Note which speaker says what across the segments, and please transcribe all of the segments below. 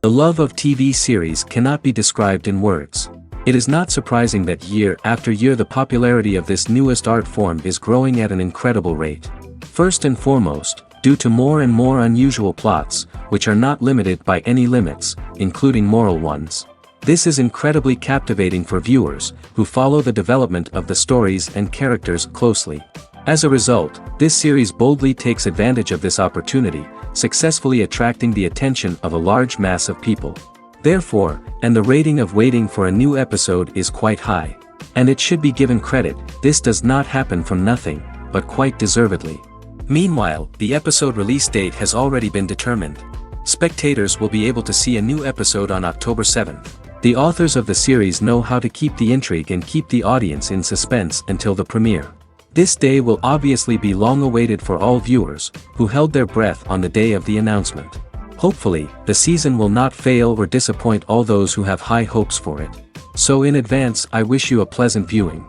Speaker 1: The love of TV series cannot be described in words. It is not surprising that year after year the popularity of this newest art form is growing at an incredible rate. First and foremost, due to more and more unusual plots, which are not limited by any limits, including moral ones. This is incredibly captivating for viewers, who follow the development of the stories and characters closely. As a result, this series boldly takes advantage of this opportunity, successfully attracting the attention of a large mass of people. Therefore, and the rating of waiting for a new episode is quite high. And it should be given credit, this does not happen from nothing, but quite deservedly. Meanwhile, the episode release date has already been determined. Spectators will be able to see a new episode on October 7th. The authors of the series know how to keep the intrigue and keep the audience in suspense until the premiere. This day will obviously be long awaited for all viewers, who held their breath on the day of the announcement. Hopefully, the season will not fail or disappoint all those who have high hopes for it. So in advance, I wish you a pleasant viewing.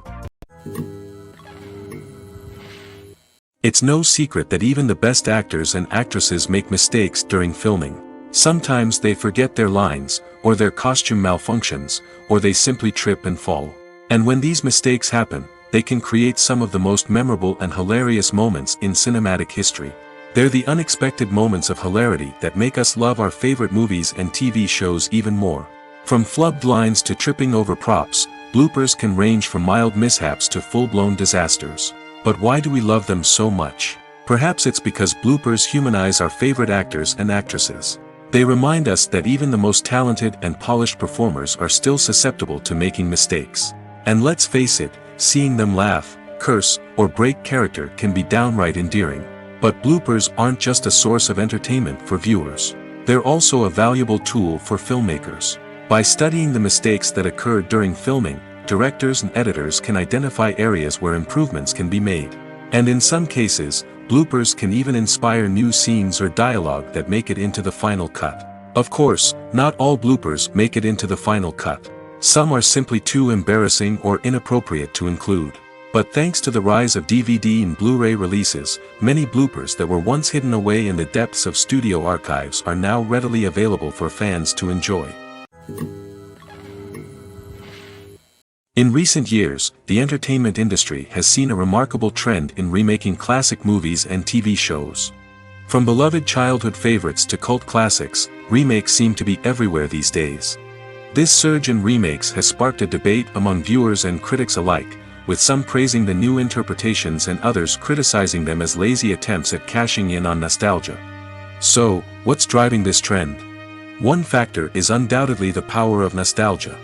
Speaker 1: It's no secret that even the best actors and actresses make mistakes during filming. Sometimes they forget their lines, or their costume malfunctions, or they simply trip and fall. And when these mistakes happen, they can create some of the most memorable and hilarious moments in cinematic history. They're the unexpected moments of hilarity that make us love our favorite movies and TV shows even more. From flubbed lines to tripping over props, bloopers can range from mild mishaps to full-blown disasters. But why do we love them so much? Perhaps it's because bloopers humanize our favorite actors and actresses. They remind us that even the most talented and polished performers are still susceptible to making mistakes. And let's face it, seeing them laugh, curse, or break character can be downright endearing. But bloopers aren't just a source of entertainment for viewers. They're also a valuable tool for filmmakers. By studying the mistakes that occurred during filming, directors and editors can identify areas where improvements can be made. And in some cases, bloopers can even inspire new scenes or dialogue that make it into the final cut. Of course, not all bloopers make it into the final cut. Some are simply too embarrassing or inappropriate to include. But thanks to the rise of DVD and Blu-ray releases, many bloopers that were once hidden away in the depths of studio archives are now readily available for fans to enjoy. In recent years, the entertainment industry has seen a remarkable trend in remaking classic movies and TV shows. From beloved childhood favorites to cult classics, remakes seem to be everywhere these days. This surge in remakes has sparked a debate among viewers and critics alike, with some praising the new interpretations and others criticizing them as lazy attempts at cashing in on nostalgia. So, what's driving this trend? One factor is undoubtedly the power of nostalgia.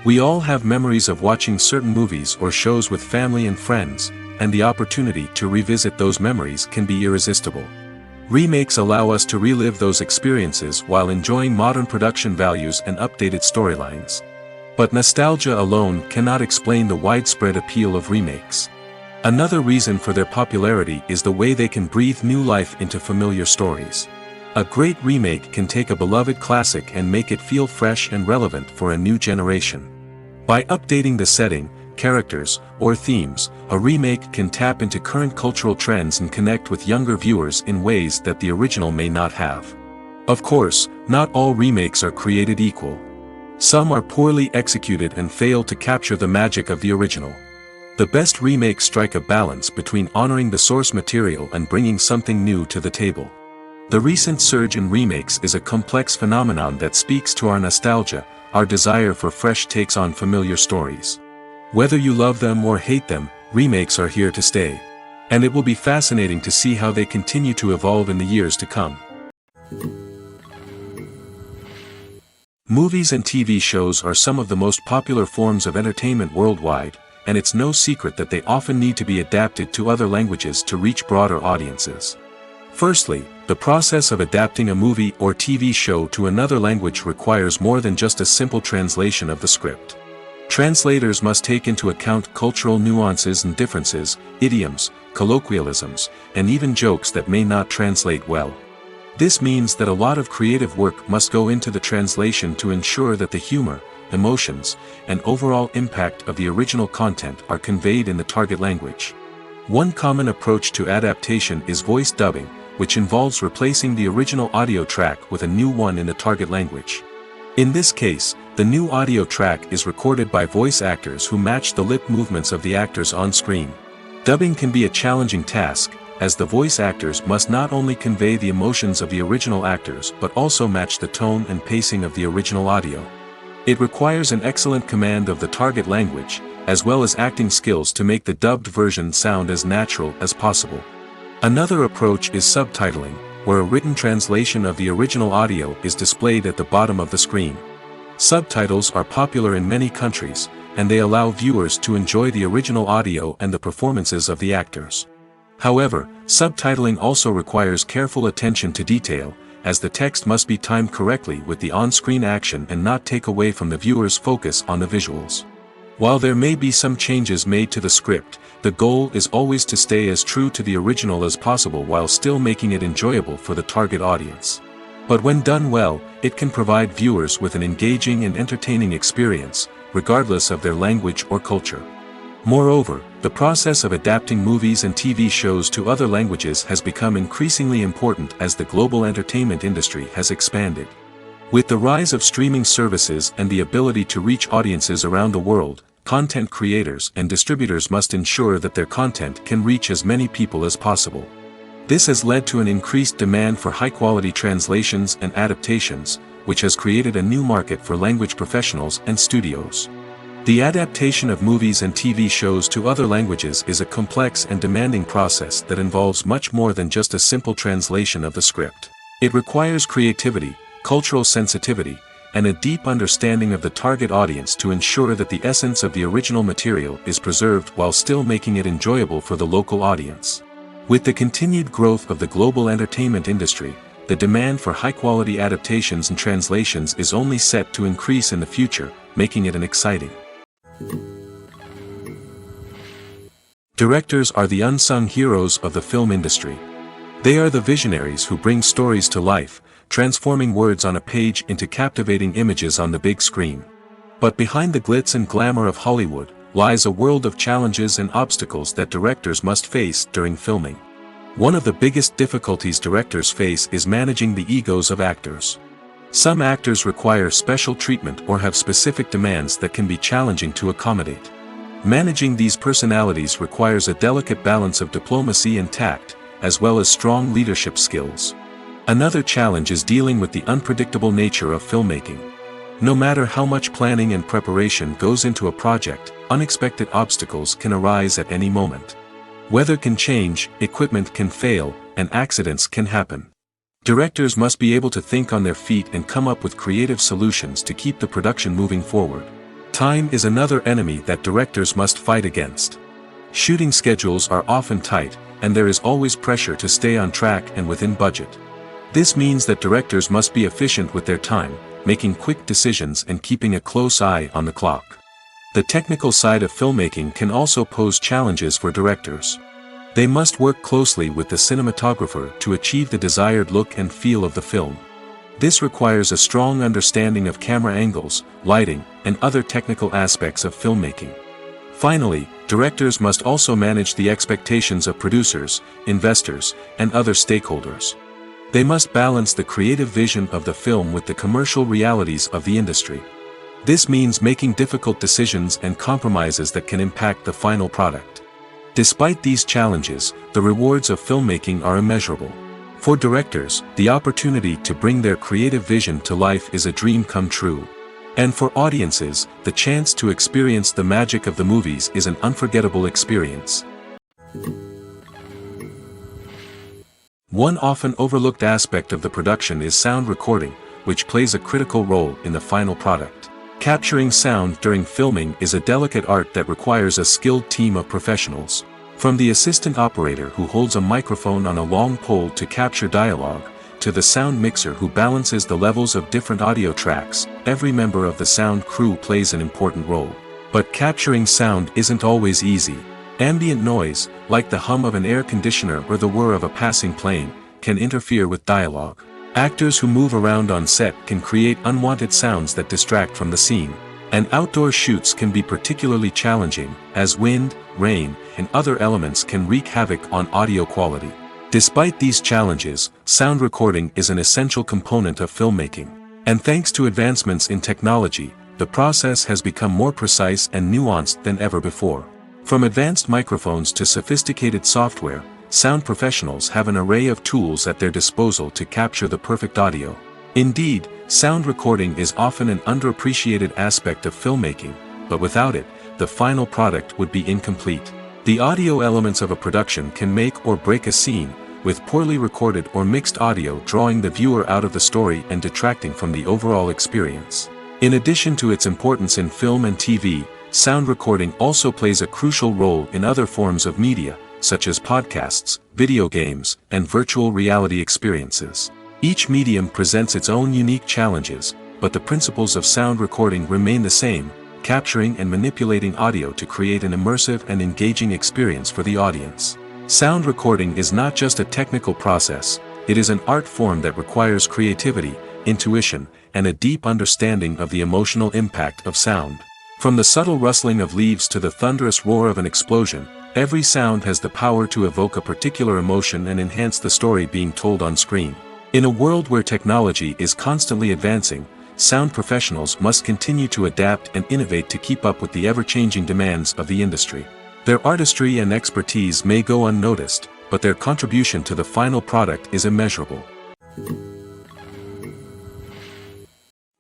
Speaker 1: We all have memories of watching certain movies or shows with family and friends, and the opportunity to revisit those memories can be irresistible. Remakes allow us to relive those experiences while enjoying modern production values and updated storylines. But nostalgia alone cannot explain the widespread appeal of remakes. Another reason for their popularity is the way they can breathe new life into familiar stories. A great remake can take a beloved classic and make it feel fresh and relevant for a new generation. By updating the setting, characters, or themes, a remake can tap into current cultural trends and connect with younger viewers in ways that the original may not have. Of course, not all remakes are created equal. Some are poorly executed and fail to capture the magic of the original. The best remakes strike a balance between honoring the source material and bringing something new to the table. The recent surge in remakes is a complex phenomenon that speaks to our nostalgia, our desire for fresh takes on familiar stories. Whether you love them or hate them, remakes are here to stay. And it will be fascinating to see how they continue to evolve in the years to come. Movies and TV shows are some of the most popular forms of entertainment worldwide, and it's no secret that they often need to be adapted to other languages to reach broader audiences. Firstly, the process of adapting a movie or TV show to another language requires more than just a simple translation of the script. Translators must take into account cultural nuances and differences, idioms, colloquialisms, and even jokes that may not translate well. This means that a lot of creative work must go into the translation to ensure that the humor, emotions, and overall impact of the original content are conveyed in the target language. One common approach to adaptation is voice dubbing, which involves replacing the original audio track with a new one in the target language. In this case, the new audio track is recorded by voice actors who match the lip movements of the actors on screen. Dubbing can be a challenging task, as the voice actors must not only convey the emotions of the original actors but also match the tone and pacing of the original audio. It requires an excellent command of the target language, as well as acting skills to make the dubbed version sound as natural as possible. Another approach is subtitling, where a written translation of the original audio is displayed at the bottom of the screen. Subtitles are popular in many countries, and they allow viewers to enjoy the original audio and the performances of the actors. However, subtitling also requires careful attention to detail, as the text must be timed correctly with the on-screen action and not take away from the viewer's focus on the visuals. While there may be some changes made to the script, the goal is always to stay as true to the original as possible while still making it enjoyable for the target audience. But when done well, it can provide viewers with an engaging and entertaining experience, regardless of their language or culture. Moreover, the process of adapting movies and TV shows to other languages has become increasingly important as the global entertainment industry has expanded. With the rise of streaming services and the ability to reach audiences around the world, content creators and distributors must ensure that their content can reach as many people as possible. This has led to an increased demand for high-quality translations and adaptations, which has created a new market for language professionals and studios. The adaptation of movies and TV shows to other languages is a complex and demanding process that involves much more than just a simple translation of the script. It requires creativity, cultural sensitivity, and a deep understanding of the target audience to ensure that the essence of the original material is preserved while still making it enjoyable for the local audience. With the continued growth of the global entertainment industry, the demand for high-quality adaptations and translations is only set to increase in the future, making it an exciting. Directors are the unsung heroes of the film industry. They are the visionaries who bring stories to life, transforming words on a page into captivating images on the big screen. But behind the glitz and glamour of Hollywood, lies a world of challenges and obstacles that directors must face during filming. One of the biggest difficulties directors face is managing the egos of actors. Some actors require special treatment or have specific demands that can be challenging to accommodate. Managing these personalities requires a delicate balance of diplomacy and tact, as well as strong leadership skills. Another challenge is dealing with the unpredictable nature of filmmaking. No matter how much planning and preparation goes into a project, unexpected obstacles can arise at any moment. Weather can change, equipment can fail, and accidents can happen. Directors must be able to think on their feet and come up with creative solutions to keep the production moving forward. Time is another enemy that directors must fight against. Shooting schedules are often tight, and there is always pressure to stay on track and within budget. This means that directors must be efficient with their time, making quick decisions and keeping a close eye on the clock. The technical side of filmmaking can also pose challenges for directors. They must work closely with the cinematographer to achieve the desired look and feel of the film. This requires a strong understanding of camera angles, lighting, and other technical aspects of filmmaking. Finally, directors must also manage the expectations of producers, investors, and other stakeholders. They must balance the creative vision of the film with the commercial realities of the industry. This means making difficult decisions and compromises that can impact the final product. Despite these challenges, the rewards of filmmaking are immeasurable. For directors, the opportunity to bring their creative vision to life is a dream come true. And for audiences, the chance to experience the magic of the movies is an unforgettable experience. One often overlooked aspect of the production is sound recording, which plays a critical role in the final product. Capturing sound during filming is a delicate art that requires a skilled team of professionals. From the assistant operator who holds a microphone on a long pole to capture dialogue, to the sound mixer who balances the levels of different audio tracks, every member of the sound crew plays an important role. But capturing sound isn't always easy. Ambient noise, like the hum of an air conditioner or the whir of a passing plane, can interfere with dialogue. Actors who move around on set can create unwanted sounds that distract from the scene. And outdoor shoots can be particularly challenging, as wind, rain, and other elements can wreak havoc on audio quality. Despite these challenges, sound recording is an essential component of filmmaking. And thanks to advancements in technology, the process has become more precise and nuanced than ever before. From advanced microphones to sophisticated software, sound professionals have an array of tools at their disposal to capture the perfect audio. Indeed, sound recording is often an underappreciated aspect of filmmaking, but without it, the final product would be incomplete. The audio elements of a production can make or break a scene, with poorly recorded or mixed audio drawing the viewer out of the story and detracting from the overall experience. In addition to its importance in film and TV, sound recording also plays a crucial role in other forms of media, such as podcasts, video games, and virtual reality experiences. Each medium presents its own unique challenges, but the principles of sound recording remain the same: capturing and manipulating audio to create an immersive and engaging experience for the audience. Sound recording is not just a technical process, it is an art form that requires creativity, intuition, and a deep understanding of the emotional impact of sound. From the subtle rustling of leaves to the thunderous roar of an explosion, every sound has the power to evoke a particular emotion and enhance the story being told on screen. In a world where technology is constantly advancing, sound professionals must continue to adapt and innovate to keep up with the ever-changing demands of the industry. Their artistry and expertise may go unnoticed, but their contribution to the final product is immeasurable.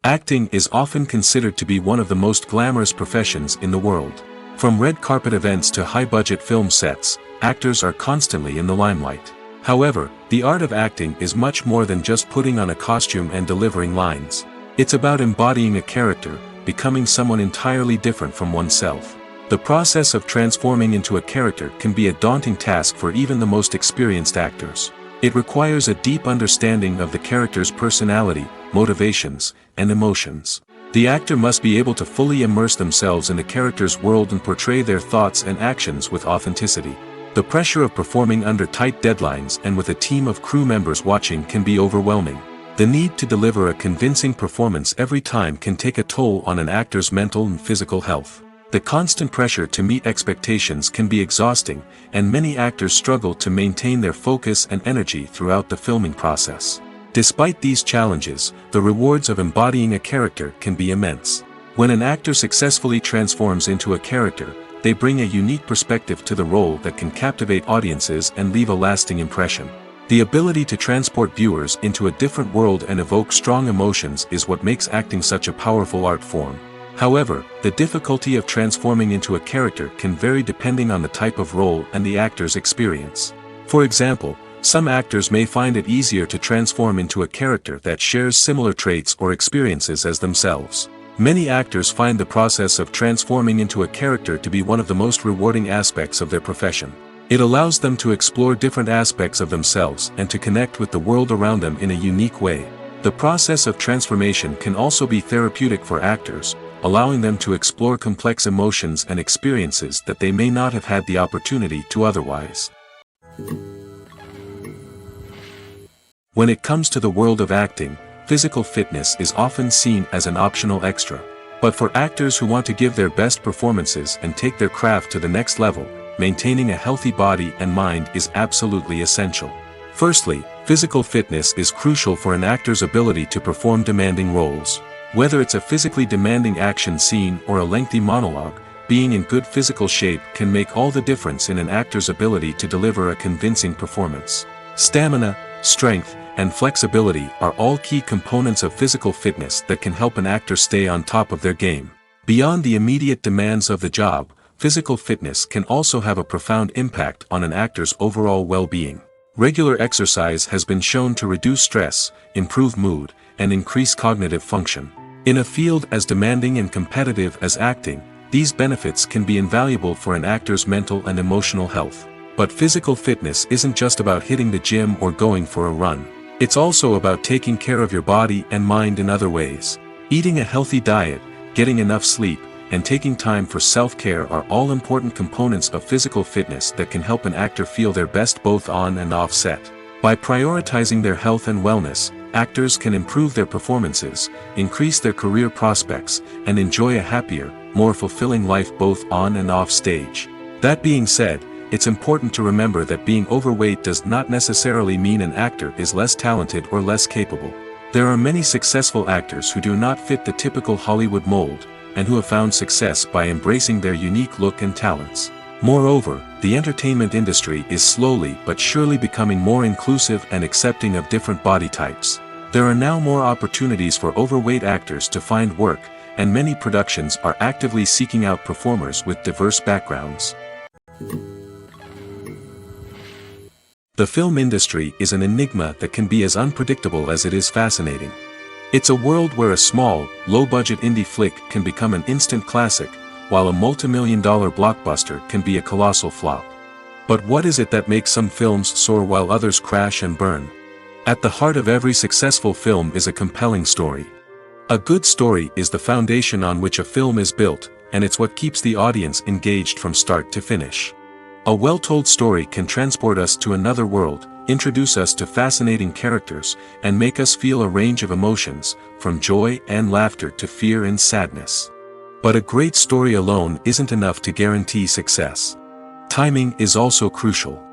Speaker 1: Acting is often considered to be one of the most glamorous professions in the world. From red carpet events to high-budget film sets, actors are constantly in the limelight. However, the art of acting is much more than just putting on a costume and delivering lines. It's about embodying a character, becoming someone entirely different from oneself. The process of transforming into a character can be a daunting task for even the most experienced actors. It requires a deep understanding of the character's personality, motivations, and emotions. The actor must be able to fully immerse themselves in the character's world and portray their thoughts and actions with authenticity. The pressure of performing under tight deadlines and with a team of crew members watching can be overwhelming. The need to deliver a convincing performance every time can take a toll on an actor's mental and physical health. The constant pressure to meet expectations can be exhausting, and many actors struggle to maintain their focus and energy throughout the filming process. Despite these challenges, the rewards of embodying a character can be immense. When an actor successfully transforms into a character, they bring a unique perspective to the role that can captivate audiences and leave a lasting impression. The ability to transport viewers into a different world and evoke strong emotions is what makes acting such a powerful art form. However, the difficulty of transforming into a character can vary depending on the type of role and the actor's experience. For example, some actors may find it easier to transform into a character that shares similar traits or experiences as themselves. Many actors find the process of transforming into a character to be one of the most rewarding aspects of their profession. It allows them to explore different aspects of themselves and to connect with the world around them in a unique way. The process of transformation can also be therapeutic for actors, allowing them to explore complex emotions and experiences that they may not have had the opportunity to otherwise. When it comes to the world of acting, physical fitness is often seen as an optional extra. But for actors who want to give their best performances and take their craft to the next level, maintaining a healthy body and mind is absolutely essential. Firstly, physical fitness is crucial for an actor's ability to perform demanding roles. Whether it's a physically demanding action scene or a lengthy monologue, being in good physical shape can make all the difference in an actor's ability to deliver a convincing performance. Stamina, strength, and flexibility are all key components of physical fitness that can help an actor stay on top of their game. Beyond the immediate demands of the job, physical fitness can also have a profound impact on an actor's overall well-being. Regular exercise has been shown to reduce stress, improve mood, and increase cognitive function. In a field as demanding and competitive as acting, these benefits can be invaluable for an actor's mental and emotional health. But physical fitness isn't just about hitting the gym or going for a run. It's also about taking care of your body and mind in other ways. Eating a healthy diet, getting enough sleep, and taking time for self-care are all important components of physical fitness that can help an actor feel their best both on and off set. By prioritizing their health and wellness, actors can improve their performances, increase their career prospects, and enjoy a happier, more fulfilling life both on and off stage. That being said, it's important to remember that being overweight does not necessarily mean an actor is less talented or less capable. There are many successful actors who do not fit the typical Hollywood mold, and who have found success by embracing their unique look and talents. Moreover, the entertainment industry is slowly but surely becoming more inclusive and accepting of different body types. There are now more opportunities for overweight actors to find work, and many productions are actively seeking out performers with diverse backgrounds. The film industry is an enigma that can be as unpredictable as it is fascinating. It's a world where a small, low-budget indie flick can become an instant classic, while a multi-million-dollar blockbuster can be a colossal flop. But what is it that makes some films soar while others crash and burn? At the heart of every successful film is a compelling story. A good story is the foundation on which a film is built, and it's what keeps the audience engaged from start to finish. A well-told story can transport us to another world, introduce us to fascinating characters, and make us feel a range of emotions, from joy and laughter to fear and sadness. But a great story alone isn't enough to guarantee success. Timing is also crucial.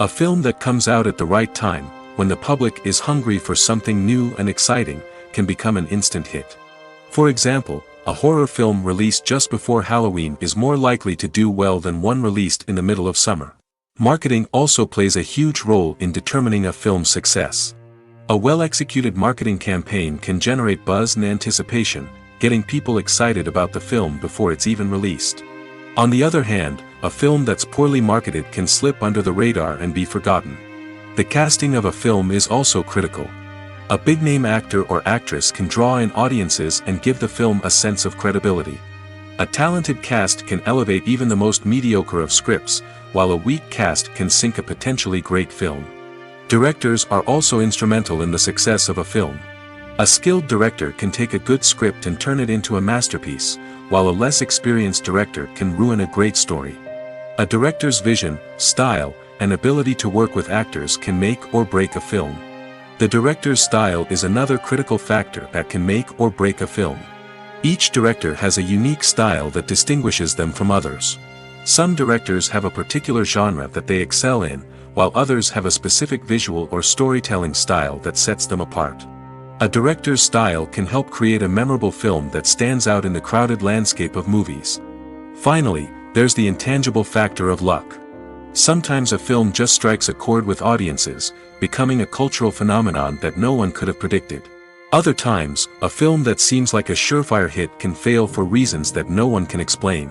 Speaker 1: A film that comes out at the right time, when the public is hungry for something new and exciting, can become an instant hit. For example, a horror film released just before Halloween is more likely to do well than one released in the middle of summer. Marketing also plays a huge role in determining a film's success. A well-executed marketing campaign can generate buzz and anticipation, getting people excited about the film before it's even released. On the other hand, a film that's poorly marketed can slip under the radar and be forgotten. The casting of a film is also critical. A big-name actor or actress can draw in audiences and give the film a sense of credibility. A talented cast can elevate even the most mediocre of scripts, while a weak cast can sink a potentially great film. Directors are also instrumental in the success of a film. A skilled director can take a good script and turn it into a masterpiece, while a less experienced director can ruin a great story. A director's vision, style, and ability to work with actors can make or break a film. The director's style is another critical factor that can make or break a film. Each director has a unique style that distinguishes them from others. Some directors have a particular genre that they excel in, while others have a specific visual or storytelling style that sets them apart. A director's style can help create a memorable film that stands out in the crowded landscape of movies. Finally, there's the intangible factor of luck. Sometimes a film just strikes a chord with audiences, becoming a cultural phenomenon that no one could have predicted. Other times, a film that seems like a surefire hit can fail for reasons that no one can explain.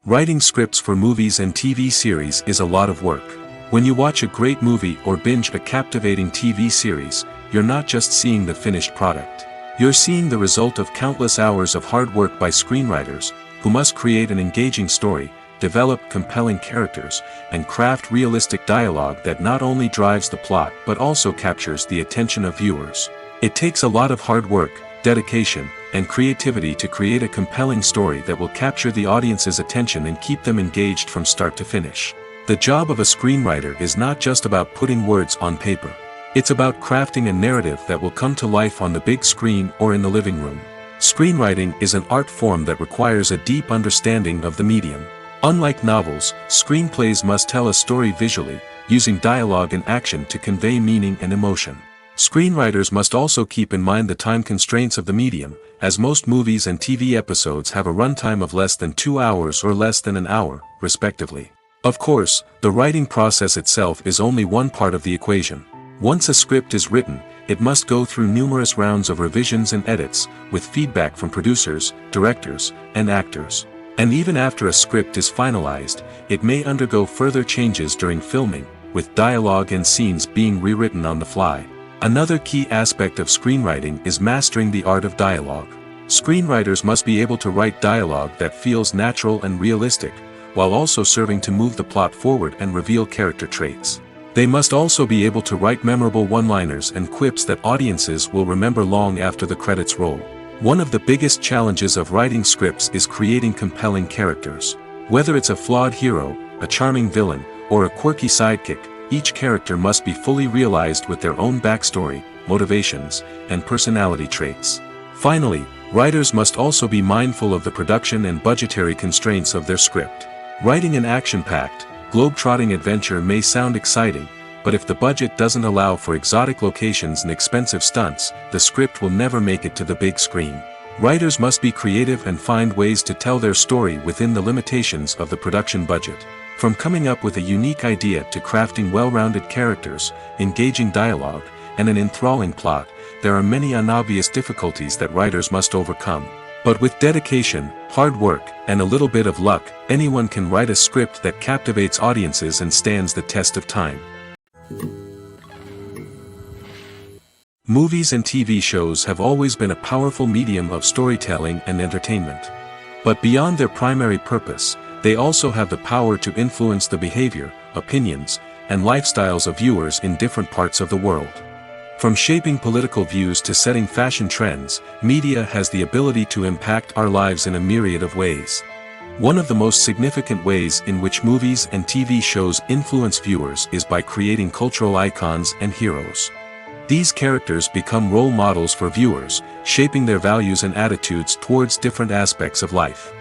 Speaker 1: Writing scripts for movies and TV series is a lot of work. When you watch a great movie or binge a captivating TV series, you're not just seeing the finished product. You're seeing the result of countless hours of hard work by screenwriters, who must create an engaging story, develop compelling characters, and craft realistic dialogue that not only drives the plot but also captures the attention of viewers. It takes a lot of hard work, dedication, and creativity to create a compelling story that will capture the audience's attention and keep them engaged from start to finish. The job of a screenwriter is not just about putting words on paper. It's about crafting a narrative that will come to life on the big screen or in the living room. Screenwriting is an art form that requires a deep understanding of the medium. Unlike novels, screenplays must tell a story visually, using dialogue and action to convey meaning and emotion. Screenwriters must also keep in mind the time constraints of the medium, as most movies and TV episodes have a runtime of less than 2 hours or less than an hour, respectively. Of course, the writing process itself is only one part of the equation. Once a script is written, it must go through numerous rounds of revisions and edits, with feedback from producers, directors, and actors. And even after a script is finalized, it may undergo further changes during filming, with dialogue and scenes being rewritten on the fly. Another key aspect of screenwriting is mastering the art of dialogue. Screenwriters must be able to write dialogue that feels natural and realistic, while also serving to move the plot forward and reveal character traits. They must also be able to write memorable one-liners and quips that audiences will remember long after the credits roll. One of the biggest challenges of writing scripts is creating compelling characters. Whether it's a flawed hero, a charming villain, or a quirky sidekick, each character must be fully realized with their own backstory, motivations, and personality traits. Finally, Writers must also be mindful of the production and budgetary constraints of their script. Writing an action-packed, globe-trotting adventure may sound exciting, but if the budget doesn't allow for exotic locations and expensive stunts, the script will never make it to the big screen. Writers must be creative and find ways to tell their story within the limitations of the production budget. From coming up with a unique idea to crafting well-rounded characters, engaging dialogue, and an enthralling plot, there are many unobvious difficulties that writers must overcome. But with dedication, hard work, and a little bit of luck, anyone can write a script that captivates audiences and stands the test of time. Movies and TV shows have always been a powerful medium of storytelling and entertainment. But beyond their primary purpose, they also have the power to influence the behavior, opinions, and lifestyles of viewers in different parts of the world. From shaping political views to setting fashion trends, media has the ability to impact our lives in a myriad of ways. One of the most significant ways in which movies and TV shows influence viewers is by creating cultural icons and heroes. These characters become role models for viewers, shaping their values and attitudes towards different aspects of life.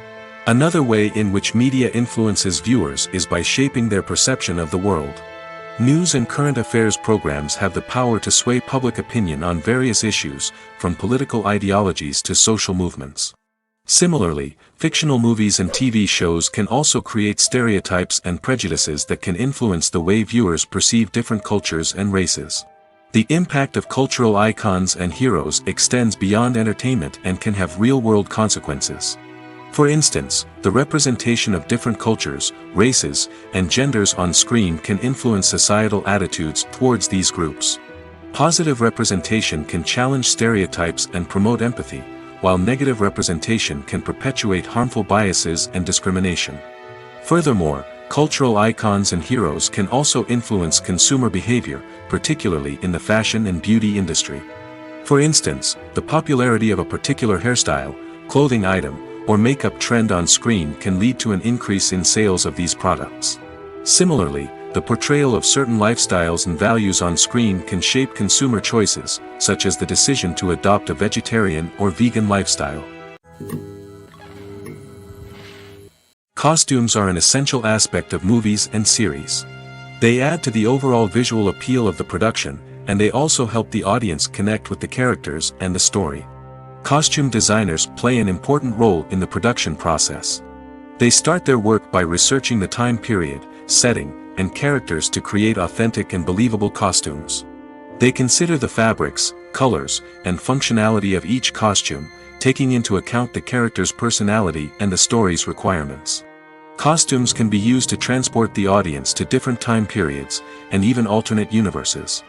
Speaker 1: Another way in which media influences viewers is by shaping their perception of the world. News and current affairs programs have the power to sway public opinion on various issues, from political ideologies to social movements. Similarly, fictional movies and TV shows can also create stereotypes and prejudices that can influence the way viewers perceive different cultures and races. The impact of cultural icons and heroes extends beyond entertainment and can have real-world consequences. For instance, the representation of different cultures, races, and genders on screen can influence societal attitudes towards these groups. Positive representation can challenge stereotypes and promote empathy, while negative representation can perpetuate harmful biases and discrimination. Furthermore, cultural icons and heroes can also influence consumer behavior, particularly in the fashion and beauty industry. For instance, the popularity of a particular hairstyle, clothing item, or makeup trend on screen can lead to an increase in sales of these products. Similarly, the portrayal of certain lifestyles and values on screen can shape consumer choices, such as the decision to adopt a vegetarian or vegan lifestyle. Costumes are an essential aspect of movies and series. They add to the overall visual appeal of the production, and they also help the audience connect with the characters and the story. Costume designers play an important role in the production process. They start their work by researching the time period, setting, and characters to create authentic and believable costumes. They consider the fabrics, colors, and functionality of each costume, taking into account the character's personality and the story's requirements. Costumes can be used to transport the audience to different time periods, and even alternate universes.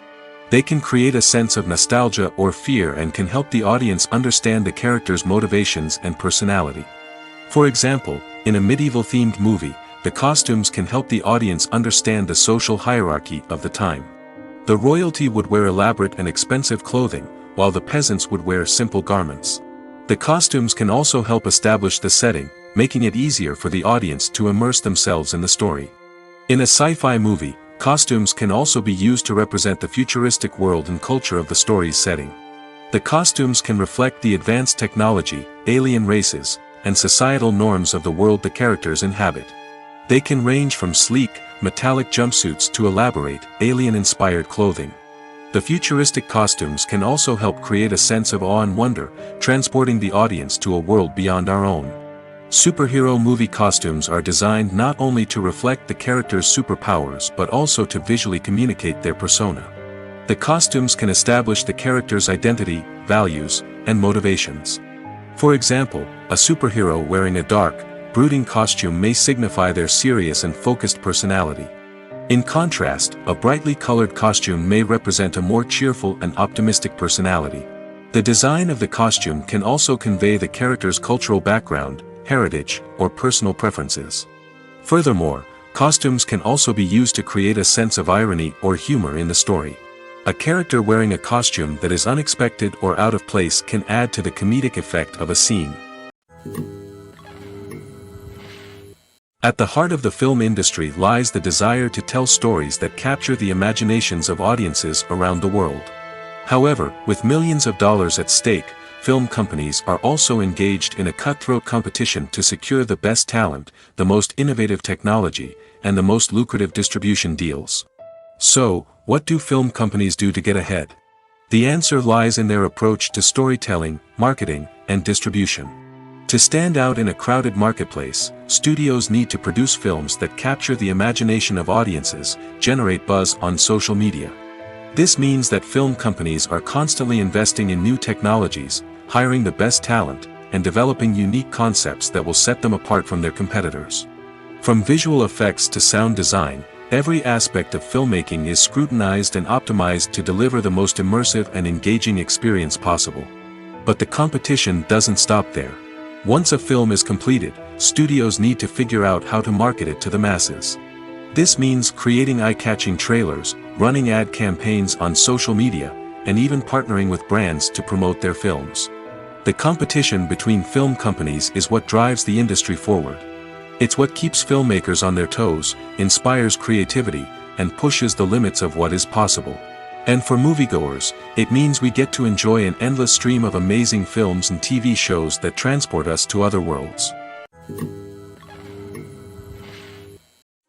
Speaker 1: They can create a sense of nostalgia or fear and can help the audience understand the character's motivations and personality. For example, in a medieval-themed movie, the costumes can help the audience understand the social hierarchy of the time. The royalty would wear elaborate and expensive clothing, while the peasants would wear simple garments. The costumes can also help establish the setting, making it easier for the audience to immerse themselves in the story. In a sci-fi movie, costumes can also be used to represent the futuristic world and culture of the story's setting. The costumes can reflect the advanced technology, alien races, and societal norms of the world the characters inhabit. They can range from sleek, metallic jumpsuits to elaborate, alien-inspired clothing. The futuristic costumes can also help create a sense of awe and wonder, transporting the audience to a world beyond our own. Superhero movie costumes are designed not only to reflect the character's superpowers but also to visually communicate their persona. The costumes can establish the character's identity, values, and motivations. For example, a superhero wearing a dark, brooding costume may signify their serious and focused personality. In contrast, a brightly colored costume may represent a more cheerful and optimistic personality. The design of the costume can also convey the character's cultural background, heritage, or personal preferences. Furthermore, costumes can also be used to create a sense of irony or humor in the story. A character wearing a costume that is unexpected or out of place can add to the comedic effect of a scene. At the heart of the film industry lies the desire to tell stories that capture the imaginations of audiences around the world. However, with millions of dollars at stake, film companies are also engaged in a cutthroat competition to secure the best talent, the most innovative technology, and the most lucrative distribution deals. So, what do film companies do to get ahead? The answer lies in their approach to storytelling, marketing, and distribution. To stand out in a crowded marketplace, studios need to produce films that capture the imagination of audiences, generate buzz on social media. This means that film companies are constantly investing in new technologies, hiring the best talent, and developing unique concepts that will set them apart from their competitors. From visual effects to sound design, every aspect of filmmaking is scrutinized and optimized to deliver the most immersive and engaging experience possible. But the competition doesn't stop there. Once a film is completed, studios need to figure out how to market it to the masses. This means creating eye-catching trailers, running ad campaigns on social media, and even partnering with brands to promote their films. The competition between film companies is what drives the industry forward. It's what keeps filmmakers on their toes, inspires creativity, and pushes the limits of what is possible. And for moviegoers, it means we get to enjoy an endless stream of amazing films and TV shows that transport us to other worlds.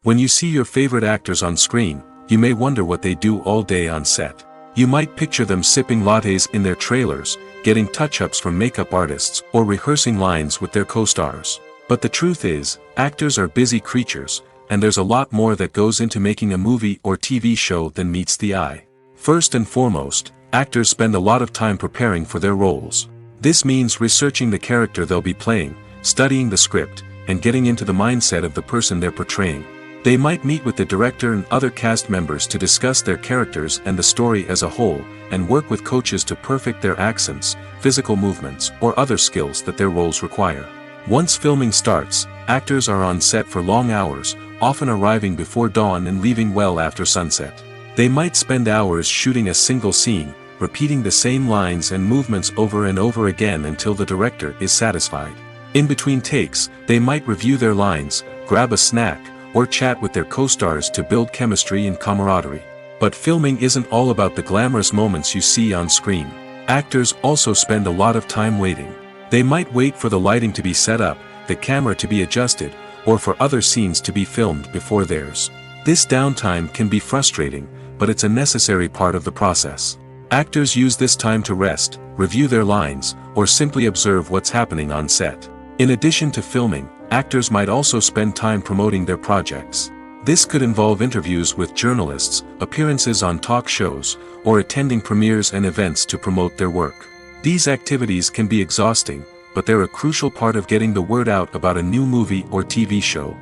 Speaker 1: When you see your favorite actors on screen, you may wonder what they do all day on set. You might picture them sipping lattes in their trailers, getting touch-ups from makeup artists, or rehearsing lines with their co-stars. But the truth is, actors are busy creatures, and there's a lot more that goes into making a movie or TV show than meets the eye. First and foremost, actors spend a lot of time preparing for their roles. This means researching the character they'll be playing, studying the script, and getting into the mindset of the person they're portraying. They might meet with the director and other cast members to discuss their characters and the story as a whole, and work with coaches to perfect their accents, physical movements, or other skills that their roles require. Once filming starts, actors are on set for long hours, often arriving before dawn and leaving well after sunset. They might spend hours shooting a single scene, repeating the same lines and movements over and over again until the director is satisfied. In between takes, they might review their lines, grab a snack, or chat with their co-stars to build chemistry and camaraderie. But filming isn't all about the glamorous moments you see on screen. Actors also spend a lot of time waiting. They might wait for the lighting to be set up, the camera to be adjusted, or for other scenes to be filmed before theirs. This downtime can be frustrating, but it's a necessary part of the process. Actors use this time to rest, review their lines, or simply observe what's happening on set. In addition to filming, actors might also spend time promoting their projects. This could involve interviews with journalists, appearances on talk shows, or attending premieres and events to promote their work. These activities can be exhausting, but they're a crucial part of getting the word out about a new movie or TV show.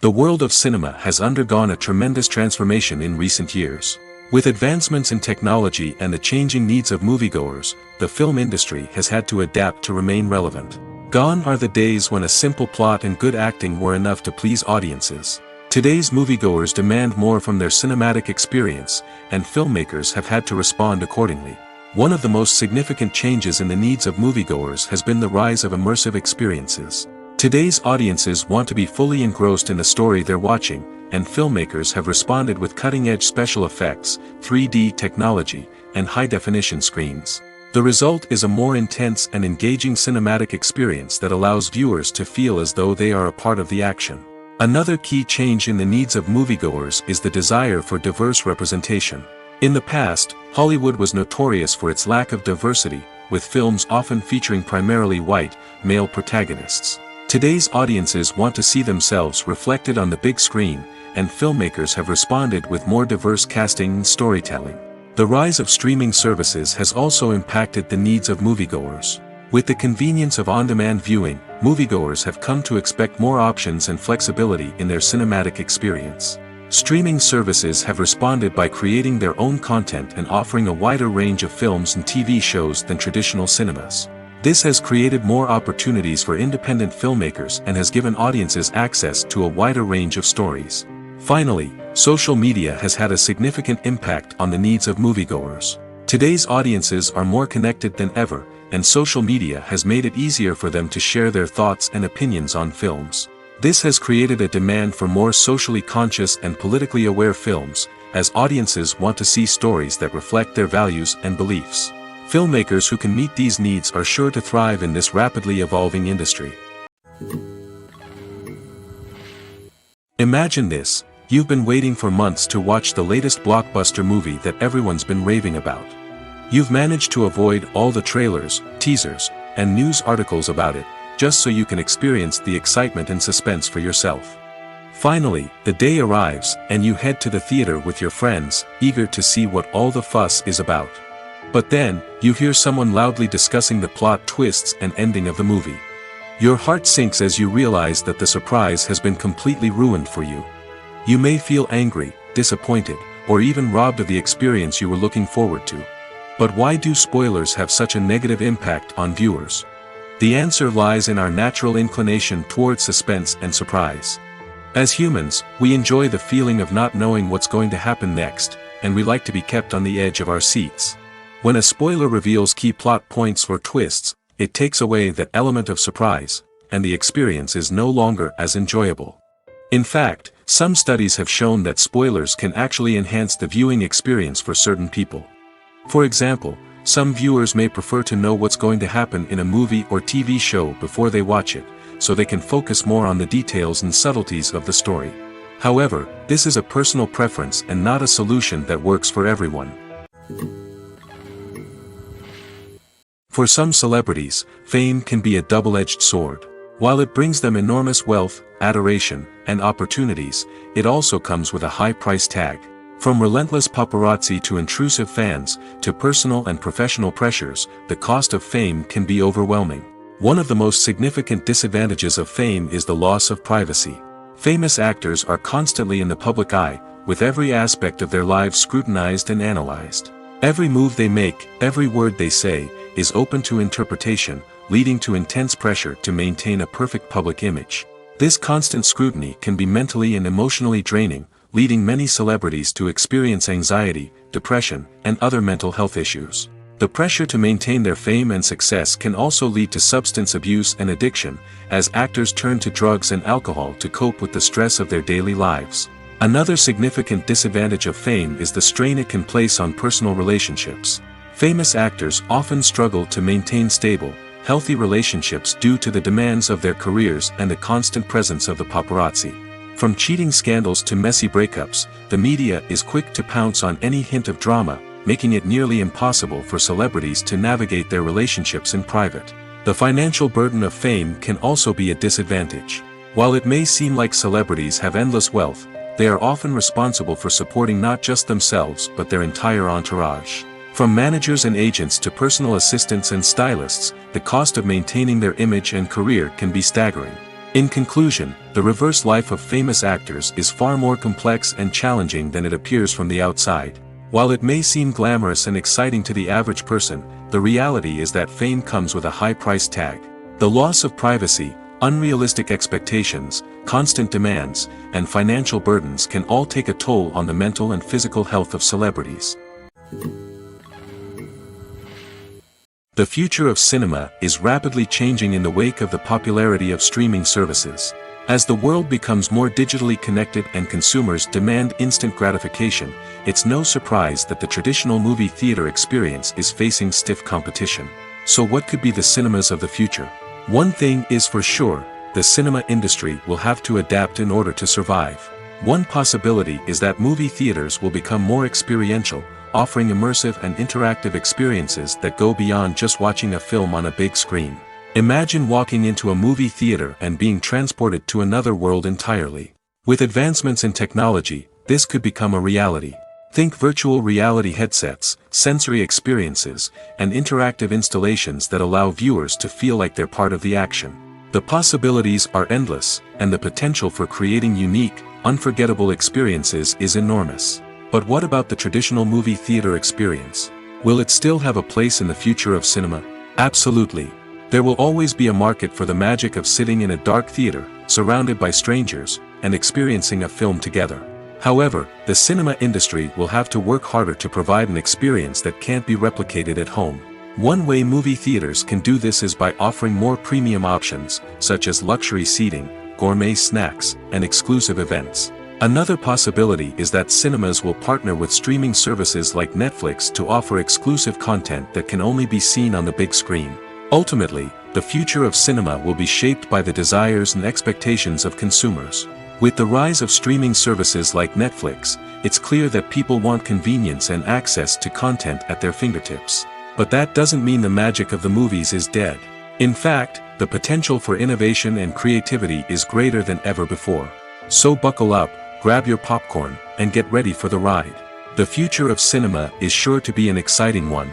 Speaker 1: The world of cinema has undergone a tremendous transformation in recent years. With advancements in technology and the changing needs of moviegoers, the film industry has had to adapt to remain relevant. Gone are the days when a simple plot and good acting were enough to please audiences. Today's moviegoers demand more from their cinematic experience, and filmmakers have had to respond accordingly. One of the most significant changes in the needs of moviegoers has been the rise of immersive experiences. Today's audiences want to be fully engrossed in the story they're watching, and filmmakers have responded with cutting-edge special effects, 3D technology, and high-definition screens. The result is a more intense and engaging cinematic experience that allows viewers to feel as though they are a part of the action. Another key change in the needs of moviegoers is the desire for diverse representation. In the past, Hollywood was notorious for its lack of diversity, with films often featuring primarily white, male protagonists. Today's audiences want to see themselves reflected on the big screen, and filmmakers have responded with more diverse casting and storytelling. The rise of streaming services has also impacted the needs of moviegoers. With the convenience of on-demand viewing, moviegoers have come to expect more options and flexibility in their cinematic experience. Streaming services have responded by creating their own content and offering a wider range of films and TV shows than traditional cinemas. This has created more opportunities for independent filmmakers and has given audiences access to a wider range of stories. Finally, social media has had a significant impact on the needs of moviegoers. Today's audiences are more connected than ever, and social media has made it easier for them to share their thoughts and opinions on films. This has created a demand for more socially conscious and politically aware films, as audiences want to see stories that reflect their values and beliefs. Filmmakers who can meet these needs are sure to thrive in this rapidly evolving industry. Imagine this: you've been waiting for months to watch the latest blockbuster movie that everyone's been raving about. You've managed to avoid all the trailers, teasers, and news articles about it, just so you can experience the excitement and suspense for yourself. Finally, the day arrives, and you head to the theater with your friends, eager to see what all the fuss is about. But then, you hear someone loudly discussing the plot twists and ending of the movie. Your heart sinks as you realize that the surprise has been completely ruined for you. You may feel angry, disappointed, or even robbed of the experience you were looking forward to. But why do spoilers have such a negative impact on viewers? The answer lies in our natural inclination towards suspense and surprise. As humans, we enjoy the feeling of not knowing what's going to happen next, and we like to be kept on the edge of our seats. When a spoiler reveals key plot points or twists, it takes away that element of surprise, and the experience is no longer as enjoyable. In fact, some studies have shown that spoilers can actually enhance the viewing experience for certain people. For example, some viewers may prefer to know what's going to happen in a movie or TV show before they watch it, so they can focus more on the details and subtleties of the story. However, this is a personal preference and not a solution that works for everyone. For some celebrities, fame can be a double-edged sword. While it brings them enormous wealth, adoration, and opportunities, it also comes with a high price tag. From relentless paparazzi to intrusive fans, to personal and professional pressures, the cost of fame can be overwhelming. One of the most significant disadvantages of fame is the loss of privacy. Famous actors are constantly in the public eye, with every aspect of their lives scrutinized and analyzed. Every move they make, every word they say, is open to interpretation, leading to intense pressure to maintain a perfect public image. This constant scrutiny can be mentally and emotionally draining, leading many celebrities to experience anxiety, depression, and other mental health issues. The pressure to maintain their fame and success can also lead to substance abuse and addiction, as actors turn to drugs and alcohol to cope with the stress of their daily lives. Another significant disadvantage of fame is the strain it can place on personal relationships. Famous actors often struggle to maintain stable, healthy relationships due to the demands of their careers and the constant presence of the paparazzi. From cheating scandals to messy breakups, the media is quick to pounce on any hint of drama, making it nearly impossible for celebrities to navigate their relationships in private. The financial burden of fame can also be a disadvantage. While it may seem like celebrities have endless wealth, they are often responsible for supporting not just themselves but their entire entourage. From managers and agents to personal assistants and stylists, the cost of maintaining their image and career can be staggering. In conclusion, the reverse life of famous actors is far more complex and challenging than it appears from the outside. While it may seem glamorous and exciting to the average person, the reality is that fame comes with a high price tag. The loss of privacy, unrealistic expectations, constant demands, and financial burdens can all take a toll on the mental and physical health of celebrities. The future of cinema is rapidly changing in the wake of the popularity of streaming services. As the world becomes more digitally connected and consumers demand instant gratification, it's no surprise that the traditional movie theater experience is facing stiff competition. So what could be the cinemas of the future? One thing is for sure, the cinema industry will have to adapt in order to survive. One possibility is that movie theaters will become more experiential, offering immersive and interactive experiences that go beyond just watching a film on a big screen. Imagine walking into a movie theater and being transported to another world entirely. With advancements in technology, this could become a reality. Think virtual reality headsets, sensory experiences, and interactive installations that allow viewers to feel like they're part of the action. The possibilities are endless, and the potential for creating unique, unforgettable experiences is enormous. But what about the traditional movie theater experience? Will it still have a place in the future of cinema? Absolutely. There will always be a market for the magic of sitting in a dark theater, surrounded by strangers, and experiencing a film together. However, the cinema industry will have to work harder to provide an experience that can't be replicated at home. One way movie theaters can do this is by offering more premium options, such as luxury seating, gourmet snacks, and exclusive events. Another possibility is that cinemas will partner with streaming services like Netflix to offer exclusive content that can only be seen on the big screen. Ultimately, the future of cinema will be shaped by the desires and expectations of consumers. With the rise of streaming services like Netflix, it's clear that people want convenience and access to content at their fingertips. But that doesn't mean the magic of the movies is dead. In fact, the potential for innovation and creativity is greater than ever before. So buckle up, grab your popcorn, and get ready for the ride. The future of cinema is sure to be an exciting one.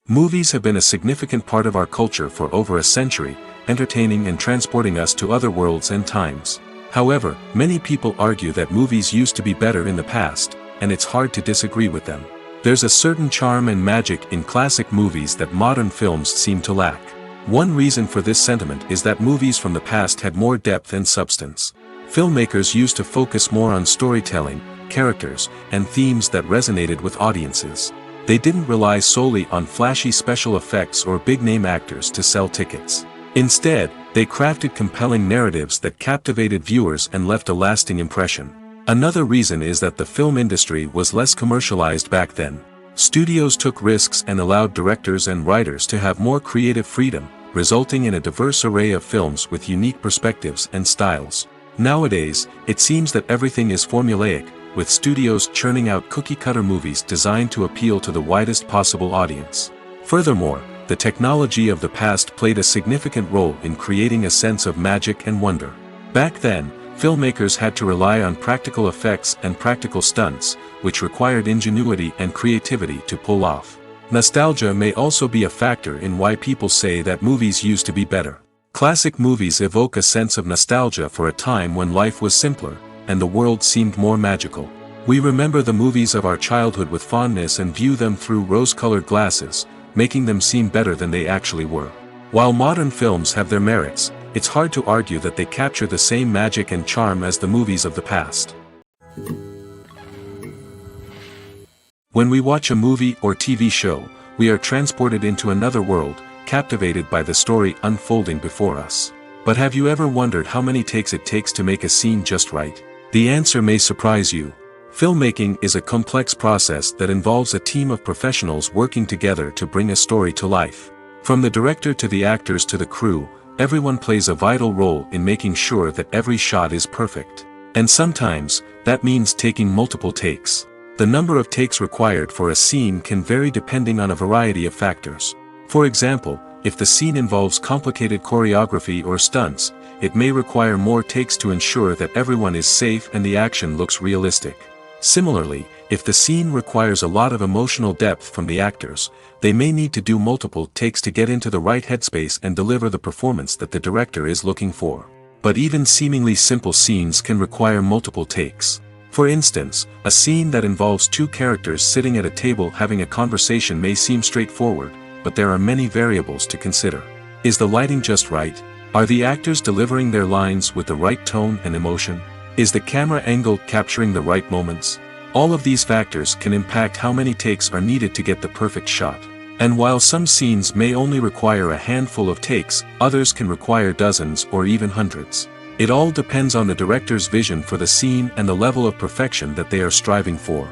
Speaker 1: Movies have been a significant part of our culture for over a century, entertaining and transporting us to other worlds and times. However, many people argue that movies used to be better in the past, and it's hard to disagree with them. There's a certain charm and magic in classic movies that modern films seem to lack. One reason for this sentiment is that movies from the past had more depth and substance. Filmmakers used to focus more on storytelling, characters, and themes that resonated with audiences. They didn't rely solely on flashy special effects or big-name actors to sell tickets. Instead, they crafted compelling narratives that captivated viewers and left a lasting impression. Another reason is that the film industry was less commercialized back then. Studios took risks and allowed directors and writers to have more creative freedom, resulting in a diverse array of films with unique perspectives and styles. Nowadays, it seems that everything is formulaic, with studios churning out cookie-cutter movies designed to appeal to the widest possible audience. Furthermore, the technology of the past played a significant role in creating a sense of magic and wonder. Back then, filmmakers had to rely on practical effects and practical stunts, which required ingenuity and creativity to pull off. Nostalgia may also be a factor in why people say that movies used to be better. Classic movies evoke a sense of nostalgia for a time when life was simpler, and the world seemed more magical. We remember the movies of our childhood with fondness and view them through rose-colored glasses, making them seem better than they actually were. While modern films have their merits, it's hard to argue that they capture the same magic and charm as the movies of the past. When we watch a movie or TV show, we are transported into another world, captivated by the story unfolding before us. But have you ever wondered how many takes it takes to make a scene just right? The answer may surprise you. Filmmaking is a complex process that involves a team of professionals working together to bring a story to life. From the director to the actors to the crew, everyone plays a vital role in making sure that every shot is perfect. And sometimes, that means taking multiple takes. The number of takes required for a scene can vary depending on a variety of factors. For example, if the scene involves complicated choreography or stunts, it may require more takes to ensure that everyone is safe and the action looks realistic. Similarly, if the scene requires a lot of emotional depth from the actors, they may need to do multiple takes to get into the right headspace and deliver the performance that the director is looking for. But even seemingly simple scenes can require multiple takes. For instance, a scene that involves two characters sitting at a table having a conversation may seem straightforward, but there are many variables to consider. Is the lighting just right? Are the actors delivering their lines with the right tone and emotion? Is the camera angle capturing the right moments? All of these factors can impact how many takes are needed to get the perfect shot. And while some scenes may only require a handful of takes, others can require dozens or even hundreds. It all depends on the director's vision for the scene and the level of perfection that they are striving for.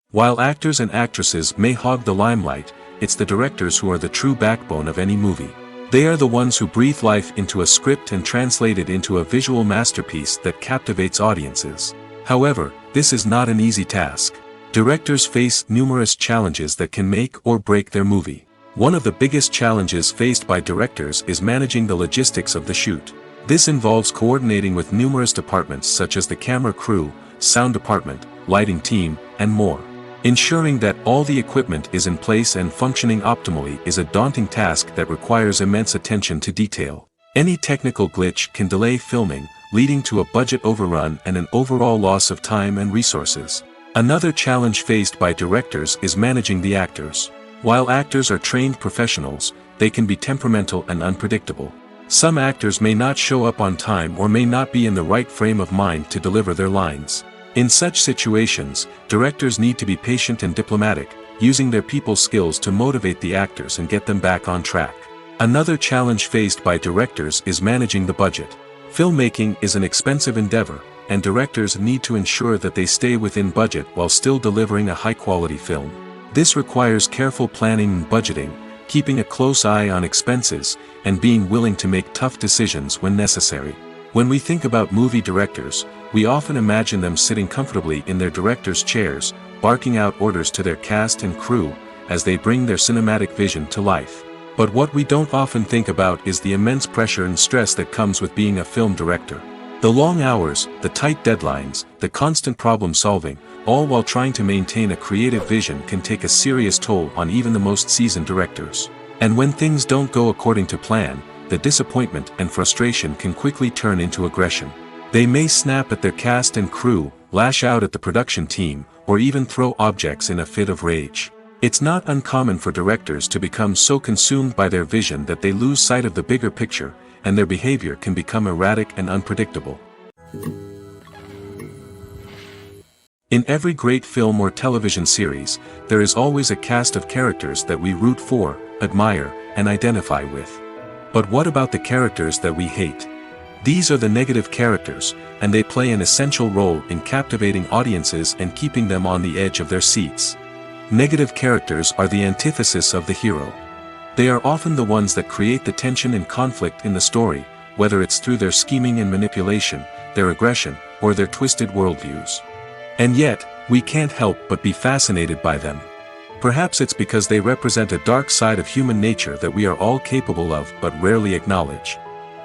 Speaker 1: While actors and actresses may hog the limelight, it's the directors who are the true backbone of any movie. They are the ones who breathe life into a script and translate it into a visual masterpiece that captivates audiences. However, this is not an easy task. Directors face numerous challenges that can make or break their movie. One of the biggest challenges faced by directors is managing the logistics of the shoot. This involves coordinating with numerous departments such as the camera crew, sound department, lighting team, and more. Ensuring that all the equipment is in place and functioning optimally is a daunting task that requires immense attention to detail. Any technical glitch can delay filming, leading to a budget overrun and an overall loss of time and resources. Another challenge faced by directors is managing the actors. While actors are trained professionals, they can be temperamental and unpredictable. Some actors may not show up on time or may not be in the right frame of mind to deliver their lines. In such situations, directors need to be patient and diplomatic, using their people skills to motivate the actors and get them back on track. Another challenge faced by directors is managing the budget. Filmmaking is an expensive endeavor, and directors need to ensure that they stay within budget while still delivering a high-quality film. This requires careful planning and budgeting, keeping a close eye on expenses, and being willing to make tough decisions when necessary. When we think about movie directors, we often imagine them sitting comfortably in their director's chairs, barking out orders to their cast and crew, as they bring their cinematic vision to life. But what we don't often think about is the immense pressure and stress that comes with being a film director. The long hours, the tight deadlines, the constant problem solving, all while trying to maintain a creative vision can take a serious toll on even the most seasoned directors. And when things don't go according to plan, the disappointment and frustration can quickly turn into aggression. They may snap at their cast and crew, lash out at the production team, or even throw objects in a fit of rage. It's not uncommon for directors to become so consumed by their vision that they lose sight of the bigger picture, and their behavior can become erratic and unpredictable. In every great film or television series, there is always a cast of characters that we root for, admire, and identify with. But what about the characters that we hate? These are the negative characters, and they play an essential role in captivating audiences and keeping them on the edge of their seats. Negative characters are the antithesis of the hero. They are often the ones that create the tension and conflict in the story, whether it's through their scheming and manipulation, their aggression, or their twisted worldviews. And yet, we can't help but be fascinated by them. Perhaps it's because they represent a dark side of human nature that we are all capable of but rarely acknowledge.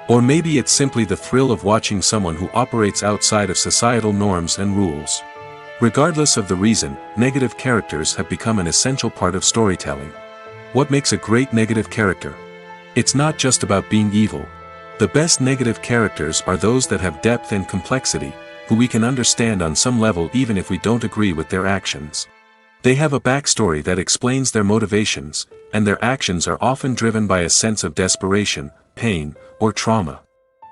Speaker 1: Or maybe it's simply the thrill of watching someone who operates outside of societal norms and rules. Regardless of the reason, negative characters have become an essential part of storytelling. What makes a great negative character? It's not just about being evil. The best negative characters are those that have depth and complexity, who we can understand on some level even if we don't agree with their actions. They have a backstory that explains their motivations, and their actions are often driven by a sense of desperation, pain, or trauma.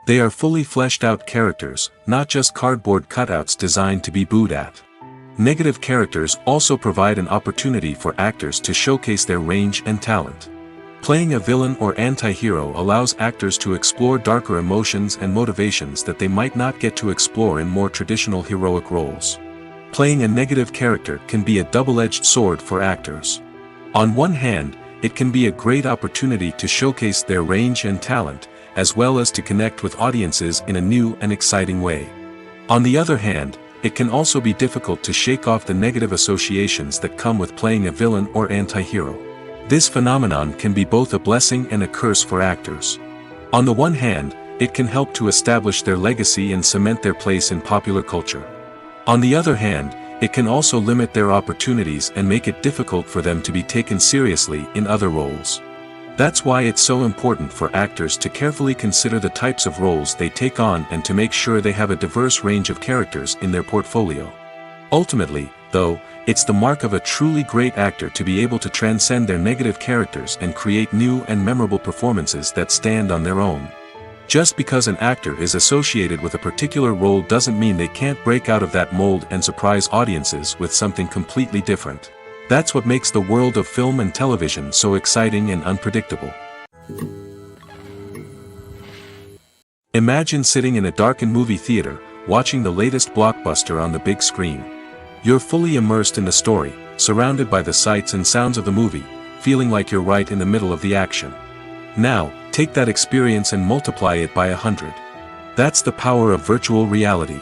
Speaker 1: They are fully fleshed out characters, not just cardboard cutouts designed to be booed at. Negative characters also provide an opportunity for actors to showcase their range and talent. Playing a villain or anti-hero allows actors to explore darker emotions and motivations that they might not get to explore in more traditional heroic roles. Playing a negative character can be a double-edged sword for actors. On one hand, it can be a great opportunity to showcase their range and talent, as well as to connect with audiences in a new and exciting way. On the other hand, it can also be difficult to shake off the negative associations that come with playing a villain or anti-hero. This phenomenon can be both a blessing and a curse for actors. On the one hand, it can help to establish their legacy and cement their place in popular culture. On the other hand, it can also limit their opportunities and make it difficult for them to be taken seriously in other roles. That's why it's so important for actors to carefully consider the types of roles they take on and to make sure they have a diverse range of characters in their portfolio. Ultimately, though, it's the mark of a truly great actor to be able to transcend their negative characters and create new and memorable performances that stand on their own. Just because an actor is associated with a particular role doesn't mean they can't break out of that mold and surprise audiences with something completely different. That's what makes the world of film and television so exciting and unpredictable. Imagine sitting in a darkened movie theater, watching the latest blockbuster on the big screen. You're fully immersed in the story, surrounded by the sights and sounds of the movie, feeling like you're right in the middle of the action. Now, take that experience and multiply it by 100. That's the power of virtual reality.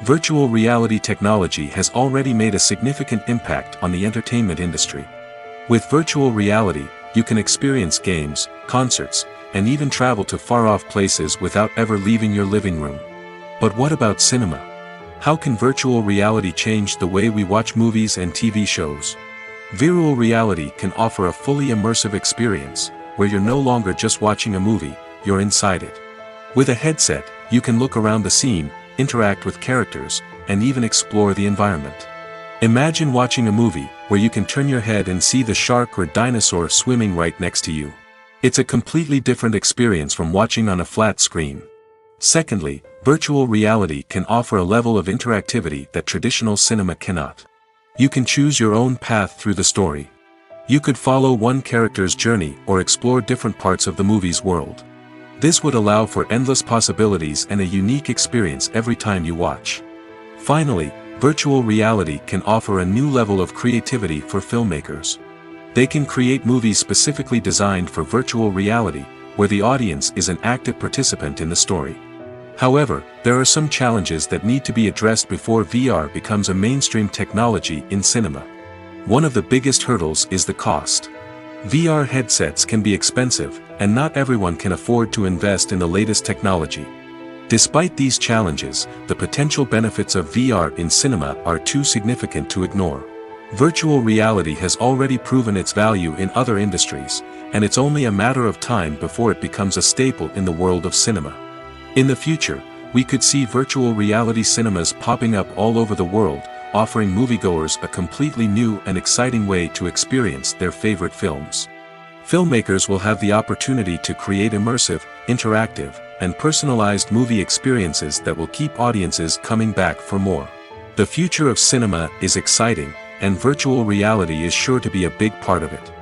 Speaker 1: Virtual reality technology has already made a significant impact on the entertainment industry. With virtual reality, you can experience games, concerts, and even travel to far-off places without ever leaving your living room. But what about cinema? How can virtual reality change the way we watch movies and TV shows? Virtual reality can offer a fully immersive experience, where you're no longer just watching a movie, you're inside it. With a headset, you can look around the scene, interact with characters, and even explore the environment. Imagine watching a movie where you can turn your head and see the shark or dinosaur swimming right next to you. It's a completely different experience from watching on a flat screen. Secondly, virtual reality can offer a level of interactivity that traditional cinema cannot. You can choose your own path through the story. You could follow one character's journey or explore different parts of the movie's world. This would allow for endless possibilities and a unique experience every time you watch. Finally, virtual reality can offer a new level of creativity for filmmakers. They can create movies specifically designed for virtual reality, where the audience is an active participant in the story. However, there are some challenges that need to be addressed before VR becomes a mainstream technology in cinema. One of the biggest hurdles is the cost. VR headsets can be expensive, and not everyone can afford to invest in the latest technology. Despite these challenges, the potential benefits of VR in cinema are too significant to ignore. Virtual reality has already proven its value in other industries, and it's only a matter of time before it becomes a staple in the world of cinema. In the future, we could see virtual reality cinemas popping up all over the world, offering moviegoers a completely new and exciting way to experience their favorite films. Filmmakers will have the opportunity to create immersive, interactive, and personalized movie experiences that will keep audiences coming back for more. The future of cinema is exciting, and virtual reality is sure to be a big part of it.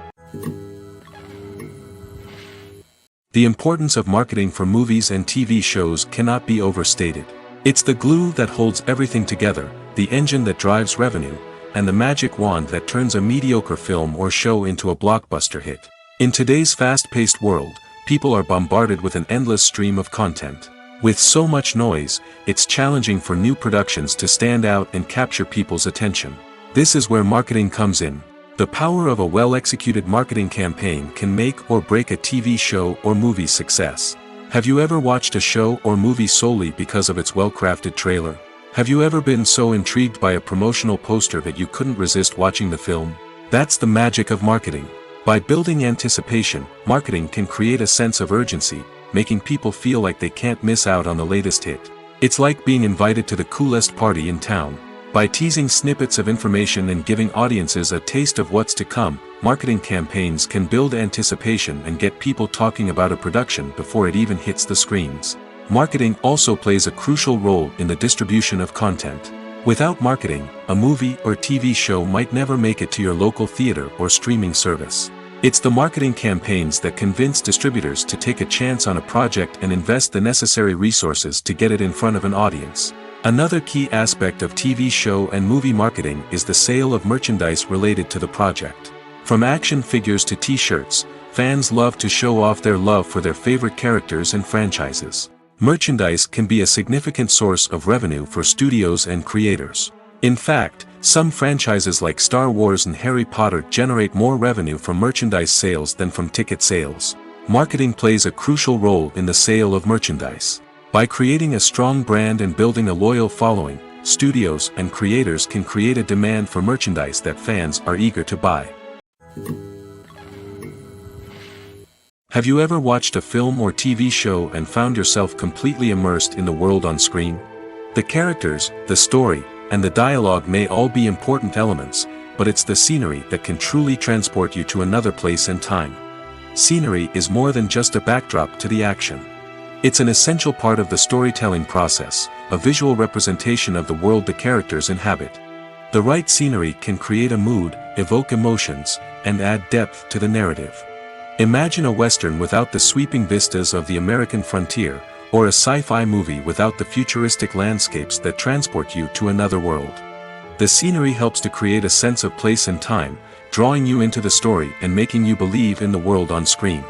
Speaker 1: The importance of marketing for movies and TV shows cannot be overstated. It's the glue that holds everything together, the engine that drives revenue, and the magic wand that turns a mediocre film or show into a blockbuster hit. In today's fast-paced world, people are bombarded with an endless stream of content. With so much noise, it's challenging for new productions to stand out and capture people's attention. This is where marketing comes in. The power of a well-executed marketing campaign can make or break a TV show or movie's success. Have you ever watched a show or movie solely because of its well-crafted trailer? Have you ever been so intrigued by a promotional poster that you couldn't resist watching the film? That's the magic of marketing. By building anticipation, marketing can create a sense of urgency, making people feel like they can't miss out on the latest hit. It's like being invited to the coolest party in town. By teasing snippets of information and giving audiences a taste of what's to come, marketing campaigns can build anticipation and get people talking about a production before it even hits the screens. Marketing also plays a crucial role in the distribution of content. Without marketing, a movie or TV show might never make it to your local theater or streaming service. It's the marketing campaigns that convince distributors to take a chance on a project and invest the necessary resources to get it in front of an audience. Another key aspect of TV show and movie marketing is the sale of merchandise related to the project. From action figures to t-shirts, fans love to show off their love for their favorite characters and franchises. Merchandise can be a significant source of revenue for studios and creators. In fact, some franchises like Star Wars and Harry Potter generate more revenue from merchandise sales than from ticket sales. Marketing plays a crucial role in the sale of merchandise. By creating a strong brand and building a loyal following, studios and creators can create a demand for merchandise that fans are eager to buy. Have you ever watched a film or TV show and found yourself completely immersed in the world on screen? The characters, the story, and the dialogue may all be important elements, but it's the scenery that can truly transport you to another place and time. Scenery is more than just a backdrop to the action. It's an essential part of the storytelling process, a visual representation of the world the characters inhabit. The right scenery can create a mood, evoke emotions, and add depth to the narrative. Imagine a Western without the sweeping vistas of the American frontier, or a sci-fi movie without the futuristic landscapes that transport you to another world. The scenery helps to create a sense of place and time, drawing you into the story and making you believe in the world on screen.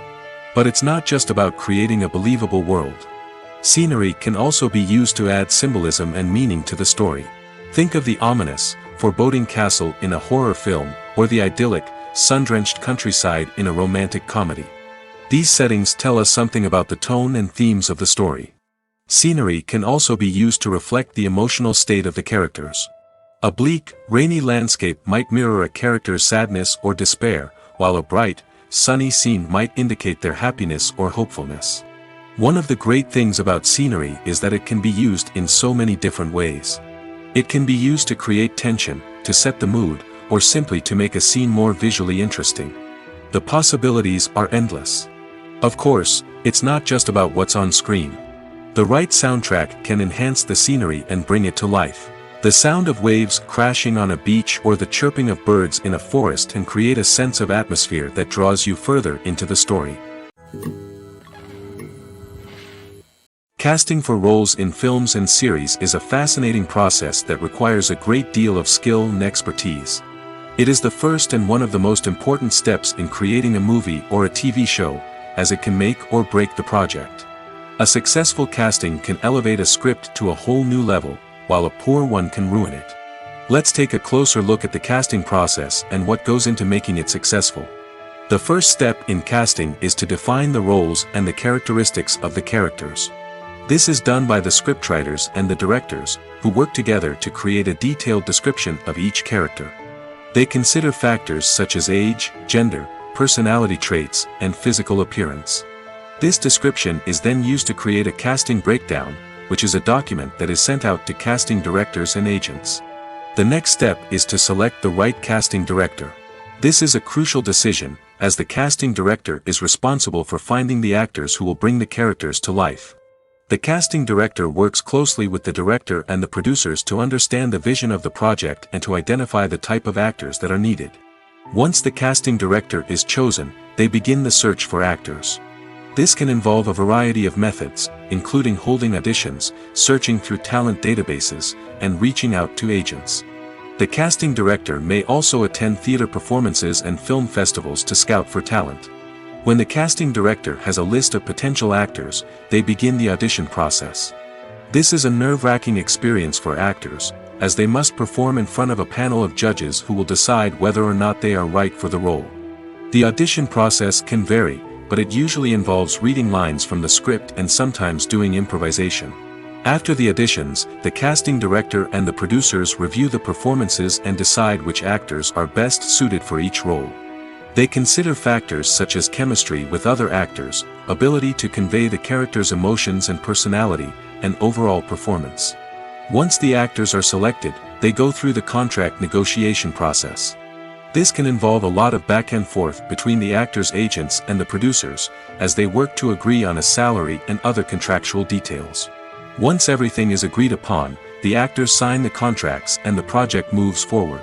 Speaker 1: But it's not just about creating a believable world. Scenery can also be used to add symbolism and meaning to the story. Think of the ominous, foreboding castle in a horror film, or the idyllic, sun-drenched countryside in a romantic comedy. These settings tell us something about the tone and themes of the story. Scenery can also be used to reflect the emotional state of the characters. A bleak, rainy landscape might mirror a character's sadness or despair, while a bright, sunny scene might indicate their happiness or hopefulness. One of the great things about scenery is that it can be used in so many different ways. It can be used to create tension, to set the mood, or simply to make a scene more visually interesting. The possibilities are endless. Of course, it's not just about what's on screen. The right soundtrack can enhance the scenery and bring it to life. The sound of waves crashing on a beach or the chirping of birds in a forest can create a sense of atmosphere that draws you further into the story. Casting for roles in films and series is a fascinating process that requires a great deal of skill and expertise. It is the first and one of the most important steps in creating a movie or a TV show, as it can make or break the project. A successful casting can elevate a script to a whole new level, while a poor one can ruin it. Let's take a closer look at the casting process and what goes into making it successful. The first step in casting is to define the roles and the characteristics of the characters. This is done by the scriptwriters and the directors, who work together to create a detailed description of each character. They consider factors such as age, gender, personality traits, and physical appearance. This description is then used to create a casting breakdown, which is a document that is sent out to casting directors and agents. The next step is to select the right casting director. This is a crucial decision, as the casting director is responsible for finding the actors who will bring the characters to life. The casting director works closely with the director and the producers to understand the vision of the project and to identify the type of actors that are needed. Once the casting director is chosen, they begin the search for actors. This can involve a variety of methods, including holding auditions, searching through talent databases, and reaching out to agents. The casting director may also attend theater performances and film festivals to scout for talent. When the casting director has a list of potential actors, they begin the audition process. This is a nerve-wracking experience for actors, as they must perform in front of a panel of judges who will decide whether or not they are right for the role. The audition process can vary, but it usually involves reading lines from the script and sometimes doing improvisation. After the auditions, the casting director and the producers review the performances and decide which actors are best suited for each role. They consider factors such as chemistry with other actors, ability to convey the character's emotions and personality, and overall performance. Once the actors are selected, they go through the contract negotiation process. This can involve a lot of back and forth between the actors' agents and the producers, as they work to agree on a salary and other contractual details. Once everything is agreed upon, the actors sign the contracts and the project moves forward.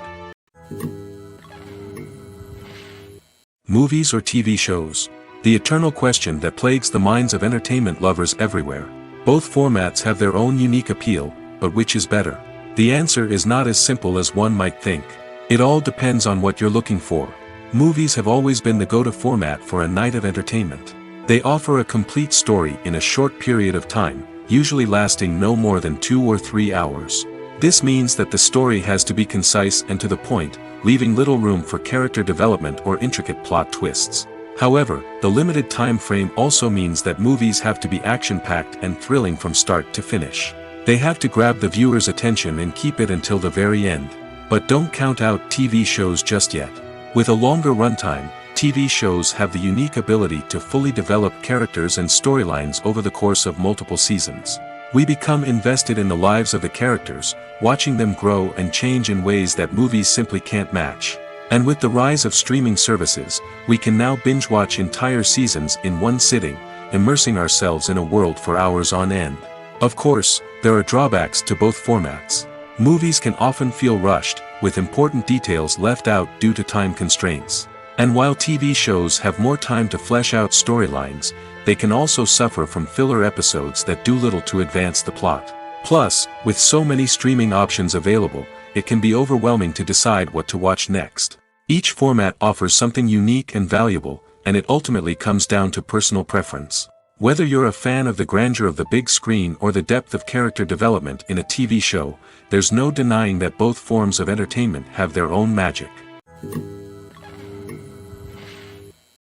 Speaker 1: Movies or TV shows? The eternal question that plagues the minds of entertainment lovers everywhere. Both formats have their own unique appeal, but which is better? The answer is not as simple as one might think. It all depends on what you're looking for. Movies have always been the go-to format for a night of entertainment. They offer a complete story in a short period of time, usually lasting no more than 2 or 3 hours. This means that the story has to be concise and to the point, leaving little room for character development or intricate plot twists. However, the limited time frame also means that movies have to be action-packed and thrilling from start to finish. They have to grab the viewer's attention and keep it until the very end. But don't count out TV shows just yet. With a longer runtime, TV shows have the unique ability to fully develop characters and storylines over the course of multiple seasons. We become invested in the lives of the characters, watching them grow and change in ways that movies simply can't match. And with the rise of streaming services, we can now binge-watch entire seasons in one sitting, immersing ourselves in a world for hours on end. Of course, there are drawbacks to both formats. Movies can often feel rushed, with important details left out due to time constraints. And while TV shows have more time to flesh out storylines, they can also suffer from filler episodes that do little to advance the plot. Plus, with so many streaming options available, it can be overwhelming to decide what to watch next. Each format offers something unique and valuable, and it ultimately comes down to personal preference. Whether you're a fan of the grandeur of the big screen or the depth of character development in a TV show, there's no denying that both forms of entertainment have their own magic.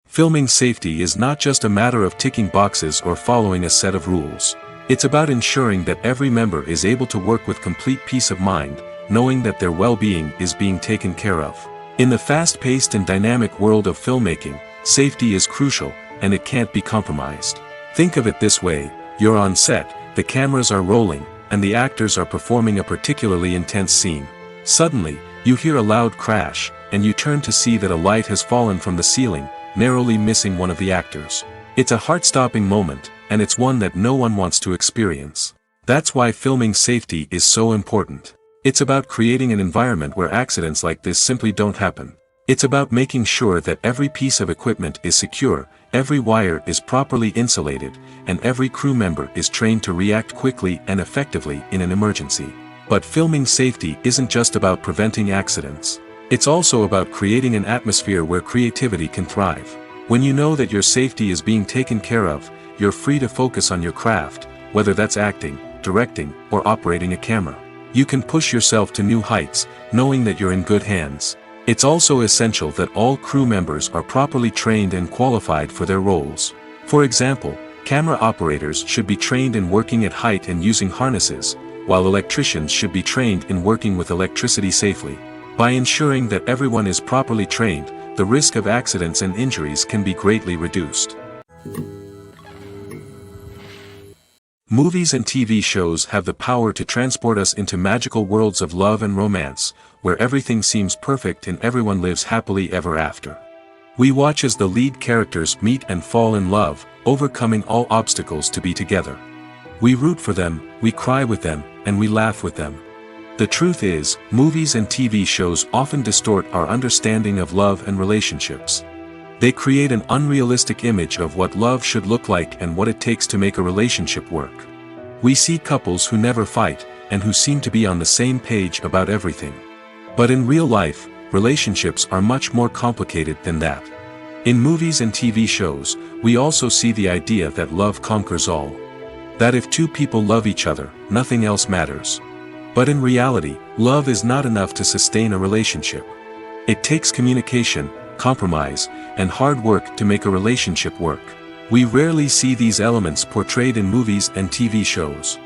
Speaker 1: Filming safety is not just a matter of ticking boxes or following a set of rules. It's about ensuring that every member is able to work with complete peace of mind, knowing that their well-being is being taken care of. In the fast-paced and dynamic world of filmmaking, safety is crucial, and it can't be compromised. Think of it this way: you're on set, the cameras are rolling, and the actors are performing a particularly intense scene. Suddenly, you hear a loud crash, and you turn to see that a light has fallen from the ceiling, narrowly missing one of the actors. It's a heart-stopping moment, and it's one that no one wants to experience. That's why filming safety is so important. It's about creating an environment where accidents like this simply don't happen. It's about making sure that every piece of equipment is secure, every wire is properly insulated, and every crew member is trained to react quickly and effectively in an emergency. But filming safety isn't just about preventing accidents. It's also about creating an atmosphere where creativity can thrive. When you know that your safety is being taken care of, you're free to focus on your craft, whether that's acting, directing, or operating a camera. You can push yourself to new heights, knowing that you're in good hands. It's also essential that all crew members are properly trained and qualified for their roles. For example, camera operators should be trained in working at height and using harnesses, while electricians should be trained in working with electricity safely. By ensuring that everyone is properly trained, the risk of accidents and injuries can be greatly reduced. Movies and TV shows have the power to transport us into magical worlds of love and romance, where everything seems perfect and everyone lives happily ever after. We watch as the lead characters meet and fall in love, overcoming all obstacles to be together. We root for them, we cry with them, and we laugh with them. The truth is, movies and TV shows often distort our understanding of love and relationships. They create an unrealistic image of what love should look like and what it takes to make a relationship work. We see couples who never fight, and who seem to be on the same page about everything. But in real life, relationships are much more complicated than that. In movies and TV shows, we also see the idea that love conquers all. That if two people love each other, nothing else matters. But in reality, love is not enough to sustain a relationship. It takes communication, compromise, and hard work to make a relationship work. We rarely see these elements portrayed in movies and TV shows.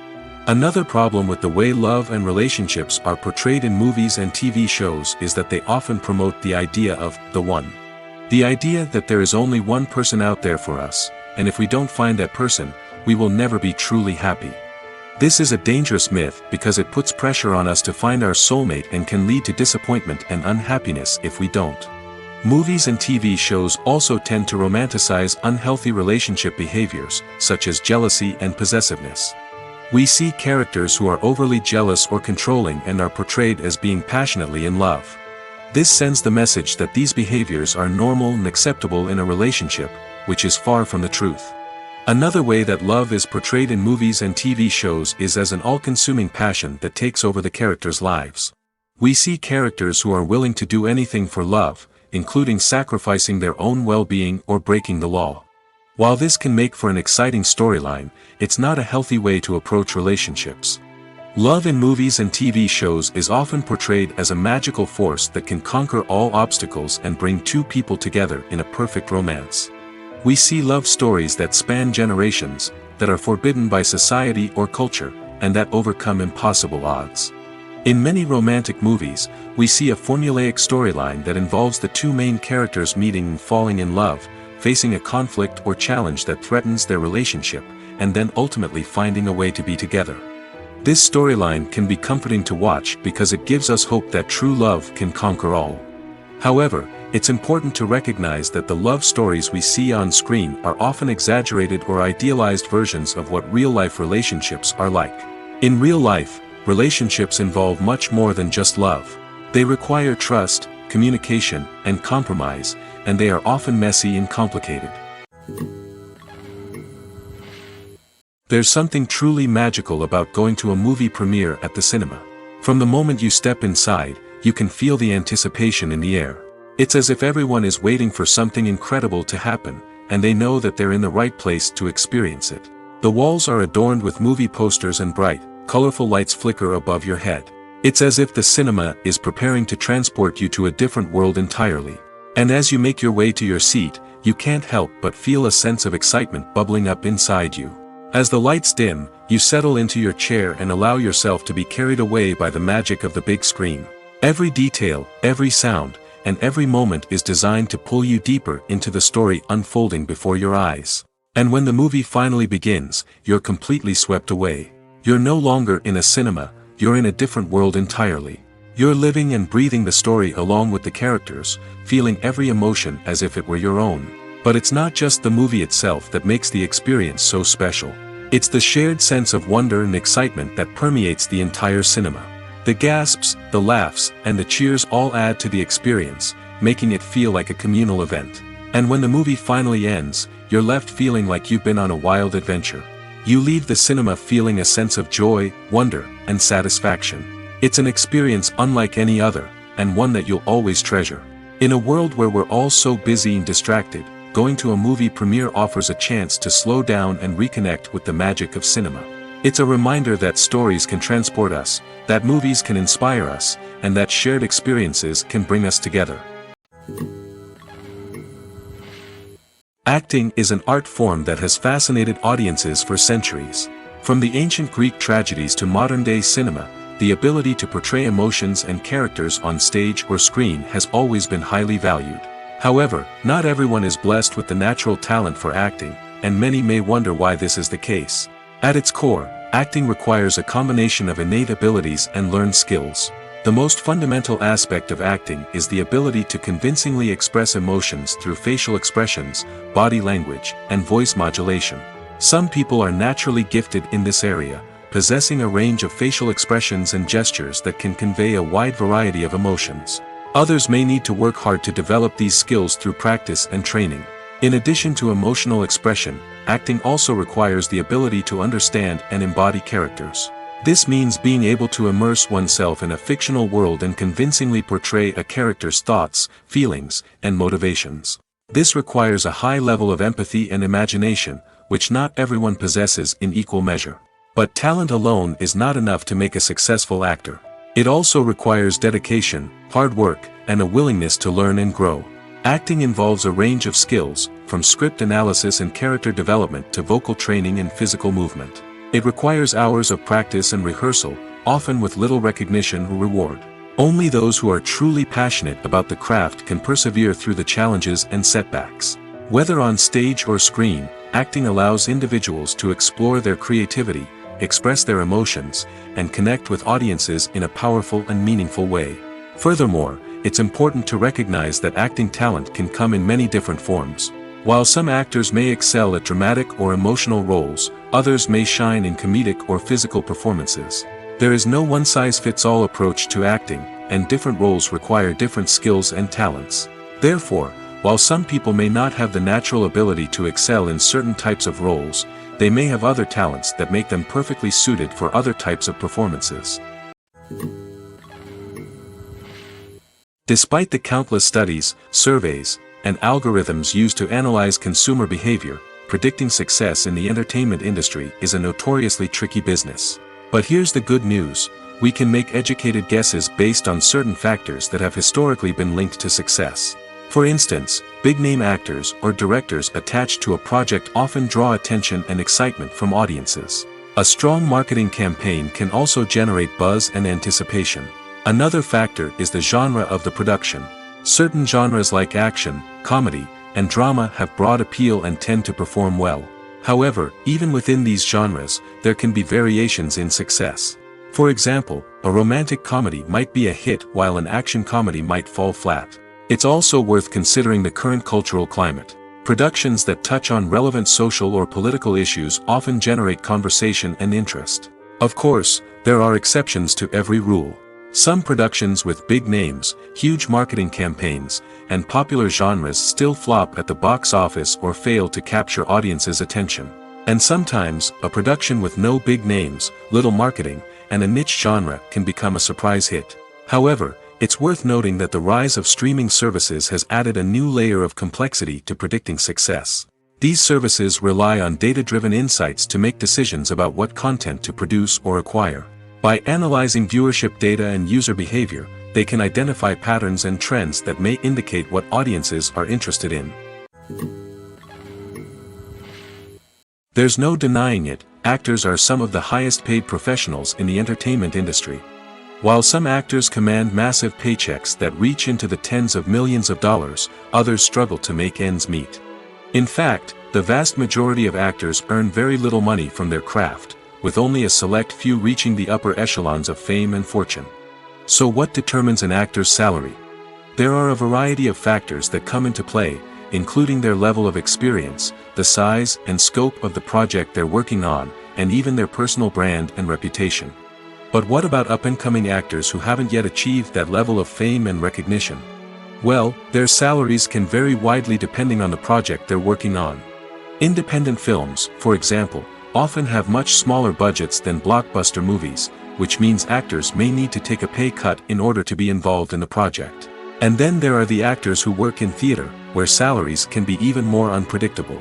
Speaker 1: Another problem with the way love and relationships are portrayed in movies and TV shows is that they often promote the idea of the one. The idea that there is only one person out there for us, and if we don't find that person, we will never be truly happy. This is a dangerous myth because it puts pressure on us to find our soulmate and can lead to disappointment and unhappiness if we don't. Movies and TV shows also tend to romanticize unhealthy relationship behaviors, such as jealousy and possessiveness. We see characters who are overly jealous or controlling and are portrayed as being passionately in love. This sends the message that these behaviors are normal and acceptable in a relationship, which is far from the truth. Another way that love is portrayed in movies and TV shows is as an all-consuming passion that takes over the characters' lives. We see characters who are willing to do anything for love, including sacrificing their own well-being or breaking the law. While this can make for an exciting storyline, it's not a healthy way to approach relationships. Love in movies and TV shows is often portrayed as a magical force that can conquer all obstacles and bring two people together in a perfect romance. We see love stories that span generations, that are forbidden by society or culture, and that overcome impossible odds. In many romantic movies, we see a formulaic storyline that involves the two main characters meeting and falling in love, facing a conflict or challenge that threatens their relationship, and then ultimately finding a way to be together. This storyline can be comforting to watch because it gives us hope that true love can conquer all. However, it's important to recognize that the love stories we see on screen are often exaggerated or idealized versions of what real-life relationships are like. In real life, relationships involve much more than just love. They require trust, communication, and compromise, and they are often messy and complicated. There's something truly magical about going to a movie premiere at the cinema. From the moment you step inside, you can feel the anticipation in the air. It's as if everyone is waiting for something incredible to happen, and they know that they're in the right place to experience it. The walls are adorned with movie posters and bright, colorful lights flicker above your head. It's as if the cinema is preparing to transport you to a different world entirely. And as you make your way to your seat, you can't help but feel a sense of excitement bubbling up inside you. As the lights dim, you settle into your chair and allow yourself to be carried away by the magic of the big screen. Every detail, every sound, and every moment is designed to pull you deeper into the story unfolding before your eyes. And when the movie finally begins, you're completely swept away. You're no longer in a cinema, you're in a different world entirely. You're living and breathing the story along with the characters, feeling every emotion as if it were your own. But it's not just the movie itself that makes the experience so special. It's the shared sense of wonder and excitement that permeates the entire cinema. The gasps, the laughs, and the cheers all add to the experience, making it feel like a communal event. And when the movie finally ends, you're left feeling like you've been on a wild adventure. You leave the cinema feeling a sense of joy, wonder, and satisfaction. It's an experience unlike any other, and one that you'll always treasure. In a world where we're all so busy and distracted, going to a movie premiere offers a chance to slow down and reconnect with the magic of cinema. It's a reminder that stories can transport us, that movies can inspire us, and that shared experiences can bring us together. Acting is an art form that has fascinated audiences for centuries. From the ancient Greek tragedies to modern-day cinema, the ability to portray emotions and characters on stage or screen has always been highly valued. However, not everyone is blessed with the natural talent for acting, and many may wonder why this is the case. At its core, acting requires a combination of innate abilities and learned skills. The most fundamental aspect of acting is the ability to convincingly express emotions through facial expressions, body language, and voice modulation. Some people are naturally gifted in this area, possessing a range of facial expressions and gestures that can convey a wide variety of emotions. Others may need to work hard to develop these skills through practice and training. In addition to emotional expression, acting also requires the ability to understand and embody characters. This means being able to immerse oneself in a fictional world and convincingly portray a character's thoughts, feelings, and motivations. This requires a high level of empathy and imagination, which not everyone possesses in equal measure. But talent alone is not enough to make a successful actor. It also requires dedication, hard work, and a willingness to learn and grow. Acting involves a range of skills, from script analysis and character development to vocal training and physical movement. It requires hours of practice and rehearsal, often with little recognition or reward. Only those who are truly passionate about the craft can persevere through the challenges and setbacks. Whether on stage or screen, acting allows individuals to explore their creativity, express their emotions, and connect with audiences in a powerful and meaningful way. Furthermore, it's important to recognize that acting talent can come in many different forms. While some actors may excel at dramatic or emotional roles, others may shine in comedic or physical performances. There is no one-size-fits-all approach to acting, and different roles require different skills and talents. Therefore, while some people may not have the natural ability to excel in certain types of roles, they may have other talents that make them perfectly suited for other types of performances. Despite the countless studies, surveys, and algorithms used to analyze consumer behavior, predicting success in the entertainment industry is a notoriously tricky business. But here's the good news: we can make educated guesses based on certain factors that have historically been linked to success. For instance, big-name actors or directors attached to a project often draw attention and excitement from audiences. A strong marketing campaign can also generate buzz and anticipation. Another factor is the genre of the production. Certain genres like action, comedy, and drama have broad appeal and tend to perform well. However, even within these genres, there can be variations in success. For example, a romantic comedy might be a hit while an action comedy might fall flat. It's also worth considering the current cultural climate. Productions that touch on relevant social or political issues often generate conversation and interest. Of course, there are exceptions to every rule. Some productions with big names, huge marketing campaigns, and popular genres still flop at the box office or fail to capture audiences' attention. And sometimes, a production with no big names, little marketing, and a niche genre can become a surprise hit. However, it's worth noting that the rise of streaming services has added a new layer of complexity to predicting success. These services rely on data-driven insights to make decisions about what content to produce or acquire. By analyzing viewership data and user behavior, they can identify patterns and trends that may indicate what audiences are interested in. There's no denying it, actors are some of the highest-paid professionals in the entertainment industry. While some actors command massive paychecks that reach into the tens of millions of dollars, others struggle to make ends meet. In fact, the vast majority of actors earn very little money from their craft, with only a select few reaching the upper echelons of fame and fortune. So what determines an actor's salary? There are a variety of factors that come into play, including their level of experience, the size and scope of the project they're working on, and even their personal brand and reputation. But what about up-and-coming actors who haven't yet achieved that level of fame and recognition? Well, their salaries can vary widely depending on the project they're working on. Independent films, for example, often have much smaller budgets than blockbuster movies, which means actors may need to take a pay cut in order to be involved in the project. And then there are the actors who work in theater, where salaries can be even more unpredictable.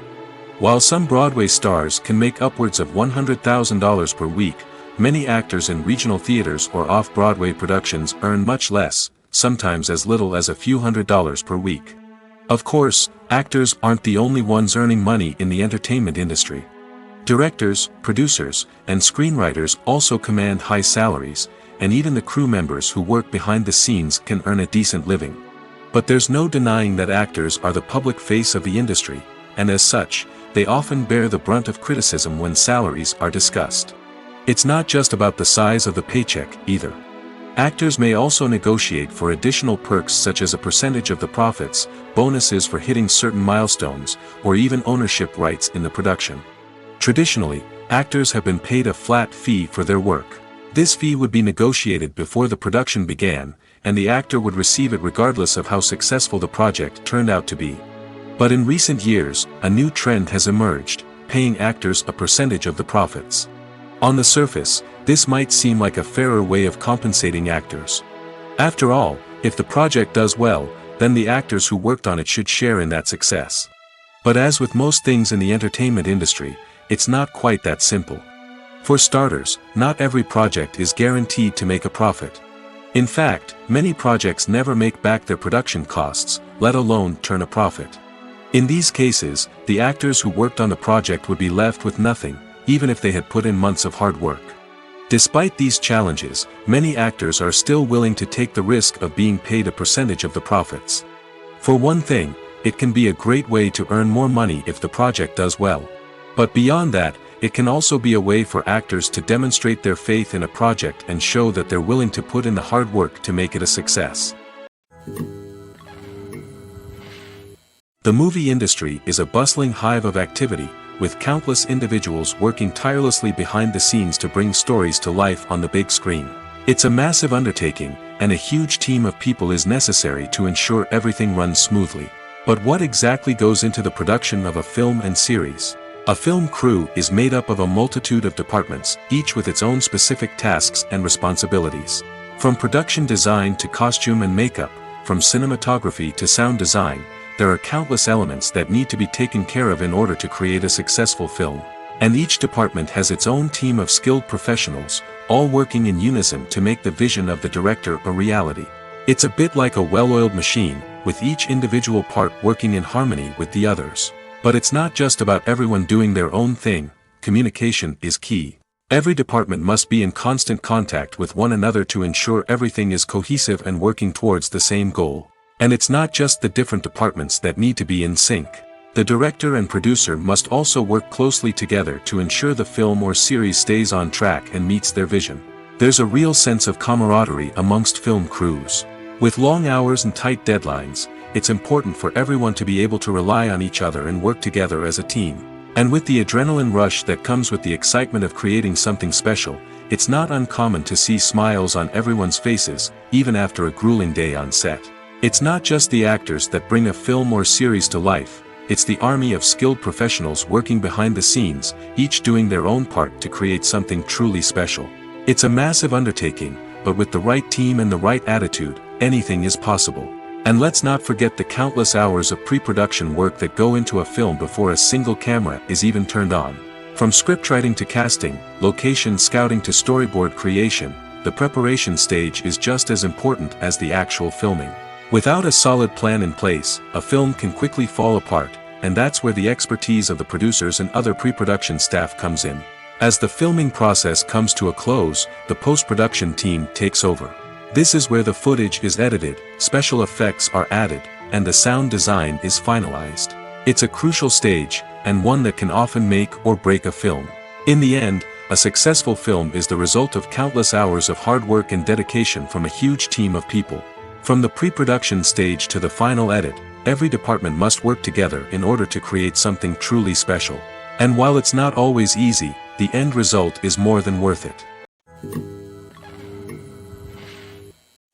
Speaker 1: While some Broadway stars can make upwards of $100,000 per week, many actors in regional theaters or off-Broadway productions earn much less, sometimes as little as a few $100s per week. Of course, actors aren't the only ones earning money in the entertainment industry. Directors, producers, and screenwriters also command high salaries, and even the crew members who work behind the scenes can earn a decent living. But there's no denying that actors are the public face of the industry, and as such, they often bear the brunt of criticism when salaries are discussed. It's not just about the size of the paycheck, either. Actors may also negotiate for additional perks such as a percentage of the profits, bonuses for hitting certain milestones, or even ownership rights in the production. Traditionally, actors have been paid a flat fee for their work. This fee would be negotiated before the production began, and the actor would receive it regardless of how successful the project turned out to be. But in recent years, a new trend has emerged, paying actors a percentage of the profits. On the surface, this might seem like a fairer way of compensating actors. After all, if the project does well, then the actors who worked on it should share in that success. But as with most things in the entertainment industry, it's not quite that simple. For starters, not every project is guaranteed to make a profit. In fact, many projects never make back their production costs, let alone turn a profit. In these cases, the actors who worked on the project would be left with nothing, even if they had put in months of hard work. Despite these challenges, many actors are still willing to take the risk of being paid a percentage of the profits. For one thing, it can be a great way to earn more money if the project does well. But beyond that, it can also be a way for actors to demonstrate their faith in a project and show that they're willing to put in the hard work to make it a success. The movie industry is a bustling hive of activity, with countless individuals working tirelessly behind the scenes to bring stories to life on the big screen. It's a massive undertaking, and a huge team of people is necessary to ensure everything runs smoothly. But what exactly goes into the production of a film and series? A film crew is made up of a multitude of departments, each with its own specific tasks and responsibilities. From production design to costume and makeup, from cinematography to sound design, there are countless elements that need to be taken care of in order to create a successful film. And each department has its own team of skilled professionals, all working in unison to make the vision of the director a reality. It's a bit like a well-oiled machine, with each individual part working in harmony with the others. But it's not just about everyone doing their own thing, communication is key. Every department must be in constant contact with one another to ensure everything is cohesive and working towards the same goal. And it's not just the different departments that need to be in sync. The director and producer must also work closely together to ensure the film or series stays on track and meets their vision. There's a real sense of camaraderie amongst film crews. With long hours and tight deadlines, it's important for everyone to be able to rely on each other and work together as a team. And with the adrenaline rush that comes with the excitement of creating something special, it's not uncommon to see smiles on everyone's faces, even after a grueling day on set. It's not just the actors that bring a film or series to life, it's the army of skilled professionals working behind the scenes, each doing their own part to create something truly special. It's a massive undertaking, but with the right team and the right attitude, anything is possible. And let's not forget the countless hours of pre-production work that go into a film before a single camera is even turned on. From scriptwriting to casting, location scouting to storyboard creation, the preparation stage is just as important as the actual filming. Without a solid plan in place, a film can quickly fall apart, and that's where the expertise of the producers and other pre-production staff comes in. As the filming process comes to a close, the post-production team takes over. This is where the footage is edited, special effects are added, and the sound design is finalized. It's a crucial stage, and one that can often make or break a film. In the end, a successful film is the result of countless hours of hard work and dedication from a huge team of people. From the pre-production stage to the final edit, every department must work together in order to create something truly special. And while it's not always easy, the end result is more than worth it.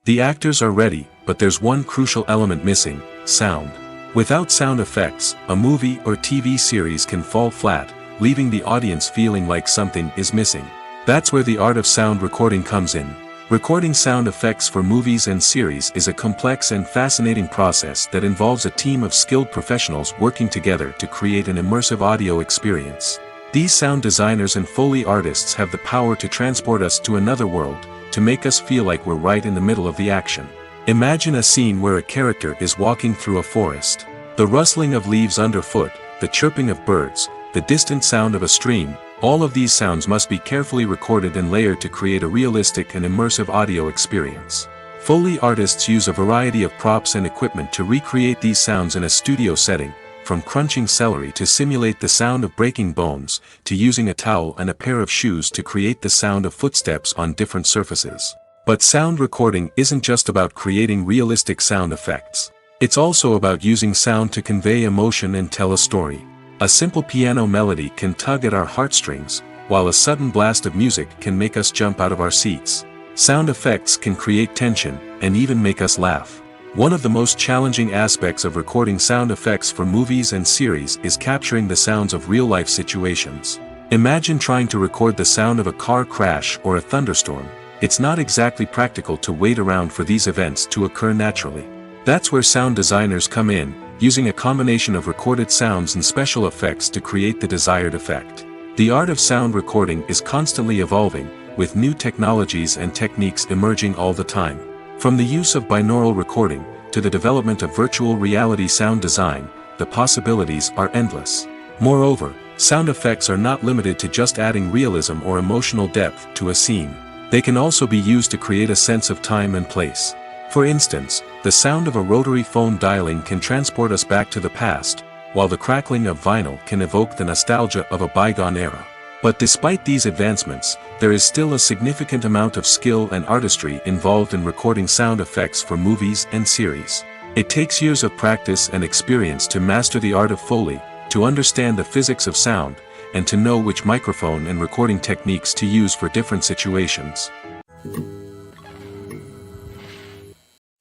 Speaker 1: The actors are ready, but there's one crucial element missing: sound. Without sound effects, a movie or TV series can fall flat, leaving the audience feeling like something is missing. That's where the art of sound recording comes in. Recording sound effects for movies and series is a complex and fascinating process that involves a team of skilled professionals working together to create an immersive audio experience. These sound designers and Foley artists have the power to transport us to another world, to make us feel like we're right in the middle of the action. Imagine a scene where a character is walking through a forest. The rustling of leaves underfoot, the chirping of birds, the distant sound of a stream, all of these sounds must be carefully recorded and layered to create a realistic and immersive audio experience. Foley artists use a variety of props and equipment to recreate these sounds in a studio setting, from crunching celery to simulate the sound of breaking bones, to using a towel and a pair of shoes to create the sound of footsteps on different surfaces. But sound recording isn't just about creating realistic sound effects. It's also about using sound to convey emotion and tell a story. A simple piano melody can tug at our heartstrings, while a sudden blast of music can make us jump out of our seats. Sound effects can create tension, and even make us laugh. One of the most challenging aspects of recording sound effects for movies and series is capturing the sounds of real-life situations. Imagine trying to record the sound of a car crash or a thunderstorm. It's not exactly practical to wait around for these events to occur naturally. That's where sound designers come in, using a combination of recorded sounds and special effects to create the desired effect. The art of sound recording is constantly evolving, with new technologies and techniques emerging all the time. From the use of binaural recording, to the development of virtual reality sound design, the possibilities are endless. Moreover, sound effects are not limited to just adding realism or emotional depth to a scene. They can also be used to create a sense of time and place. For instance, the sound of a rotary phone dialing can transport us back to the past, while the crackling of vinyl can evoke the nostalgia of a bygone era. But despite these advancements, there is still a significant amount of skill and artistry involved in recording sound effects for movies and series. It takes years of practice and experience to master the art of Foley, to understand the physics of sound, and to know which microphone and recording techniques to use for different situations.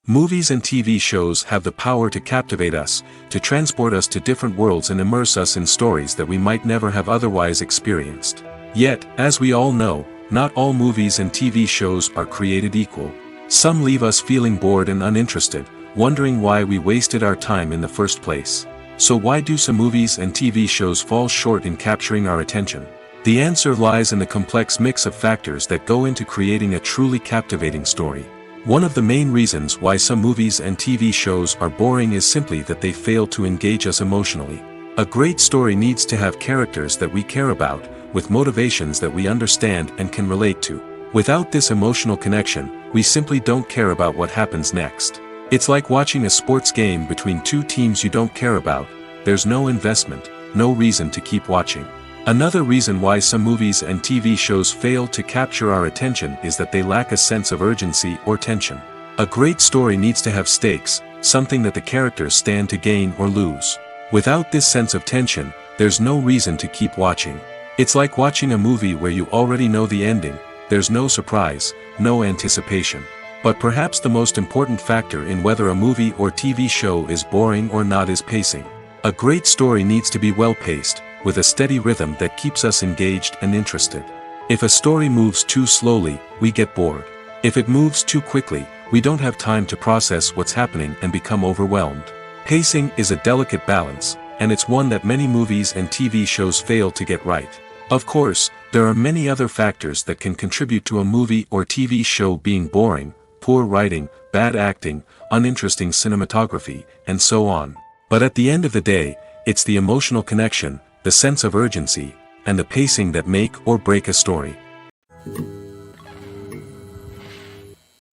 Speaker 1: Movies and TV shows have the power to captivate us, to transport us to different worlds and immerse us in stories that we might never have otherwise experienced. Yet, as we all know, not all movies and TV shows are created equal. Some leave us feeling bored and uninterested, wondering why we wasted our time in the first place. So why do some movies and TV shows fall short in capturing our attention? The answer lies in the complex mix of factors that go into creating a truly captivating story. One of the main reasons why some movies and TV shows are boring is simply that they fail to engage us emotionally. A great story needs to have characters that we care about, with motivations that we understand and can relate to. Without this emotional connection, we simply don't care about what happens next. It's like watching a sports game between two teams you don't care about. There's no investment, no reason to keep watching. Another reason why some movies and TV shows fail to capture our attention is that they lack a sense of urgency or tension. A great story needs to have stakes, something that the characters stand to gain or lose. Without this sense of tension, there's no reason to keep watching. It's like watching a movie where you already know the ending. There's no surprise, no anticipation. But perhaps the most important factor in whether a movie or TV show is boring or not is pacing. A great story needs to be well-paced, with a steady rhythm that keeps us engaged and interested. If a story moves too slowly, we get bored. If it moves too quickly, we don't have time to process what's happening and become overwhelmed. Pacing is a delicate balance, and it's one that many movies and TV shows fail to get right. Of course, there are many other factors that can contribute to a movie or TV show being boring: poor writing, bad acting, uninteresting cinematography, and so on. But at the end of the day, it's the emotional connection, the sense of urgency, and the pacing that make or break a story.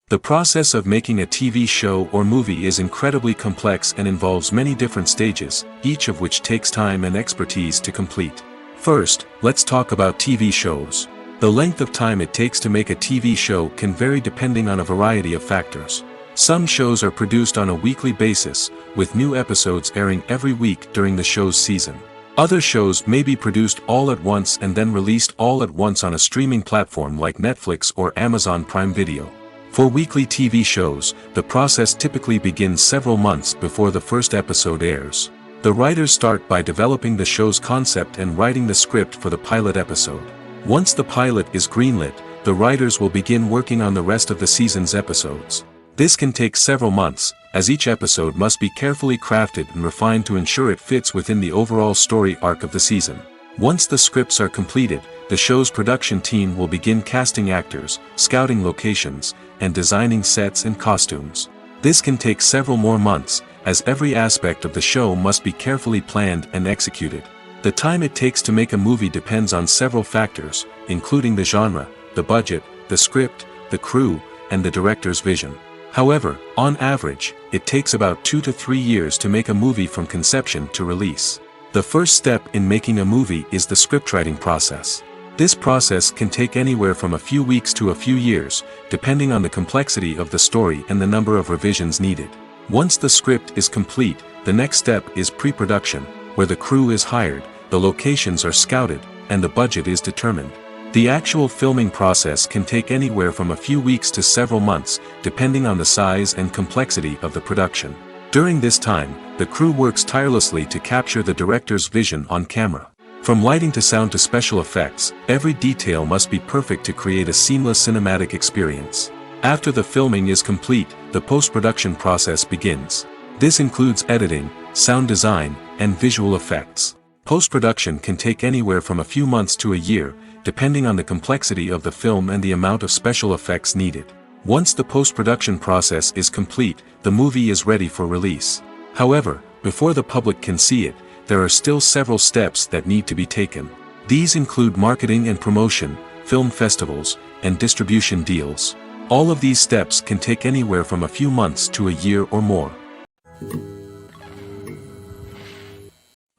Speaker 1: The process of making a TV show or movie is incredibly complex and involves many different stages, each of which takes time and expertise to complete. First, let's talk about TV shows. The length of time it takes to make a TV show can vary depending on a variety of factors. Some shows are produced on a weekly basis, with new episodes airing every week during the show's season. Other shows may be produced all at once and then released all at once on a streaming platform like Netflix or Amazon Prime Video. For weekly TV shows, the process typically begins several months before the first episode airs. The writers start by developing the show's concept and writing the script for the pilot episode. Once the pilot is greenlit, the writers will begin working on the rest of the season's episodes. This can take several months, as each episode must be carefully crafted and refined to ensure it fits within the overall story arc of the season. Once the scripts are completed, the show's production team will begin casting actors, scouting locations, and designing sets and costumes. This can take several more months, as every aspect of the show must be carefully planned and executed. The time it takes to make a movie depends on several factors, including the genre, the budget, the script, the crew, and the director's vision. However, on average, it takes about 2 to 3 years to make a movie from conception to release. The first step in making a movie is the scriptwriting process. This process can take anywhere from a few weeks to a few years, depending on the complexity of the story and the number of revisions needed. Once the script is complete, the next step is pre-production, where the crew is hired, the locations are scouted, and the budget is determined. The actual filming process can take anywhere from a few weeks to several months, depending on the size and complexity of the production. During this time, the crew works tirelessly to capture the director's vision on camera. From lighting to sound to special effects, every detail must be perfect to create a seamless cinematic experience. After the filming is complete, the post-production process begins. This includes editing, sound design, and visual effects. Post-production can take anywhere from a few months to a year, depending on the complexity of the film and the amount of special effects needed. Once the post-production process is complete, the movie is ready for release. However, before the public can see it, there are still several steps that need to be taken. These include marketing and promotion, film festivals, and distribution deals. All of these steps can take anywhere from a few months to a year or more.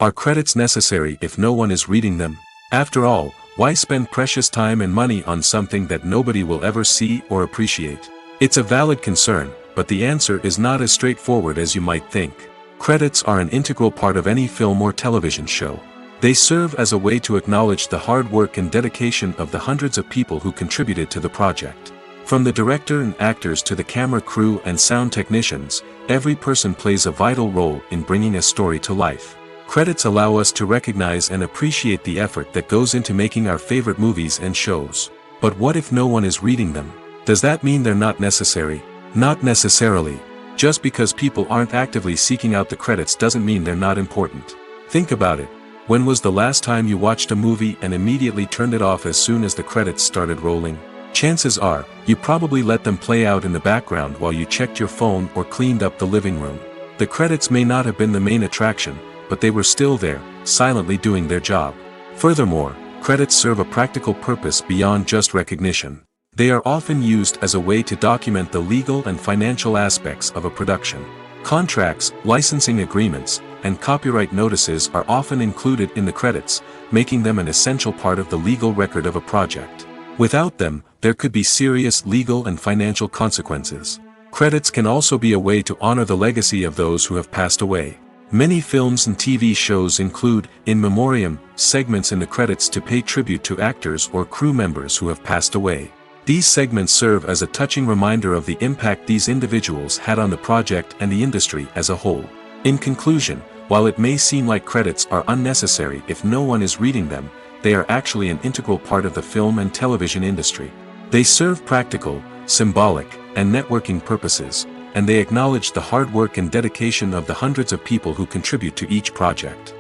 Speaker 1: Are credits necessary if no one is reading them? After all, why spend precious time and money on something that nobody will ever see or appreciate? It's a valid concern, but the answer is not as straightforward as you might think. Credits are an integral part of any film or television show. They serve as a way to acknowledge the hard work and dedication of the hundreds of people who contributed to the project. From the director and actors to the camera crew and sound technicians, every person plays a vital role in bringing a story to life. Credits allow us to recognize and appreciate the effort that goes into making our favorite movies and shows. But what if no one is reading them? Does that mean they're not necessary? Not necessarily. Just because people aren't actively seeking out the credits doesn't mean they're not important. Think about it. When was the last time you watched a movie and immediately turned it off as soon as the credits started rolling? Chances are, you probably let them play out in the background while you checked your phone or cleaned up the living room. The credits may not have been the main attraction, but they were still there, silently doing their job. Furthermore, credits serve a practical purpose beyond just recognition. They are often used as a way to document the legal and financial aspects of a production. Contracts, licensing agreements, and copyright notices are often included in the credits, making them an essential part of the legal record of a project. Without them, there could be serious legal and financial consequences. Credits can also be a way to honor the legacy of those who have passed away. Many films and TV shows include, in memoriam, segments in the credits to pay tribute to actors or crew members who have passed away. These segments serve as a touching reminder of the impact these individuals had on the project and the industry as a whole. In conclusion, while it may seem like credits are unnecessary if no one is reading them, they are actually an integral part of the film and television industry. They serve practical, symbolic, and networking purposes, and they acknowledge the hard work and dedication of the hundreds of people who contribute to each project.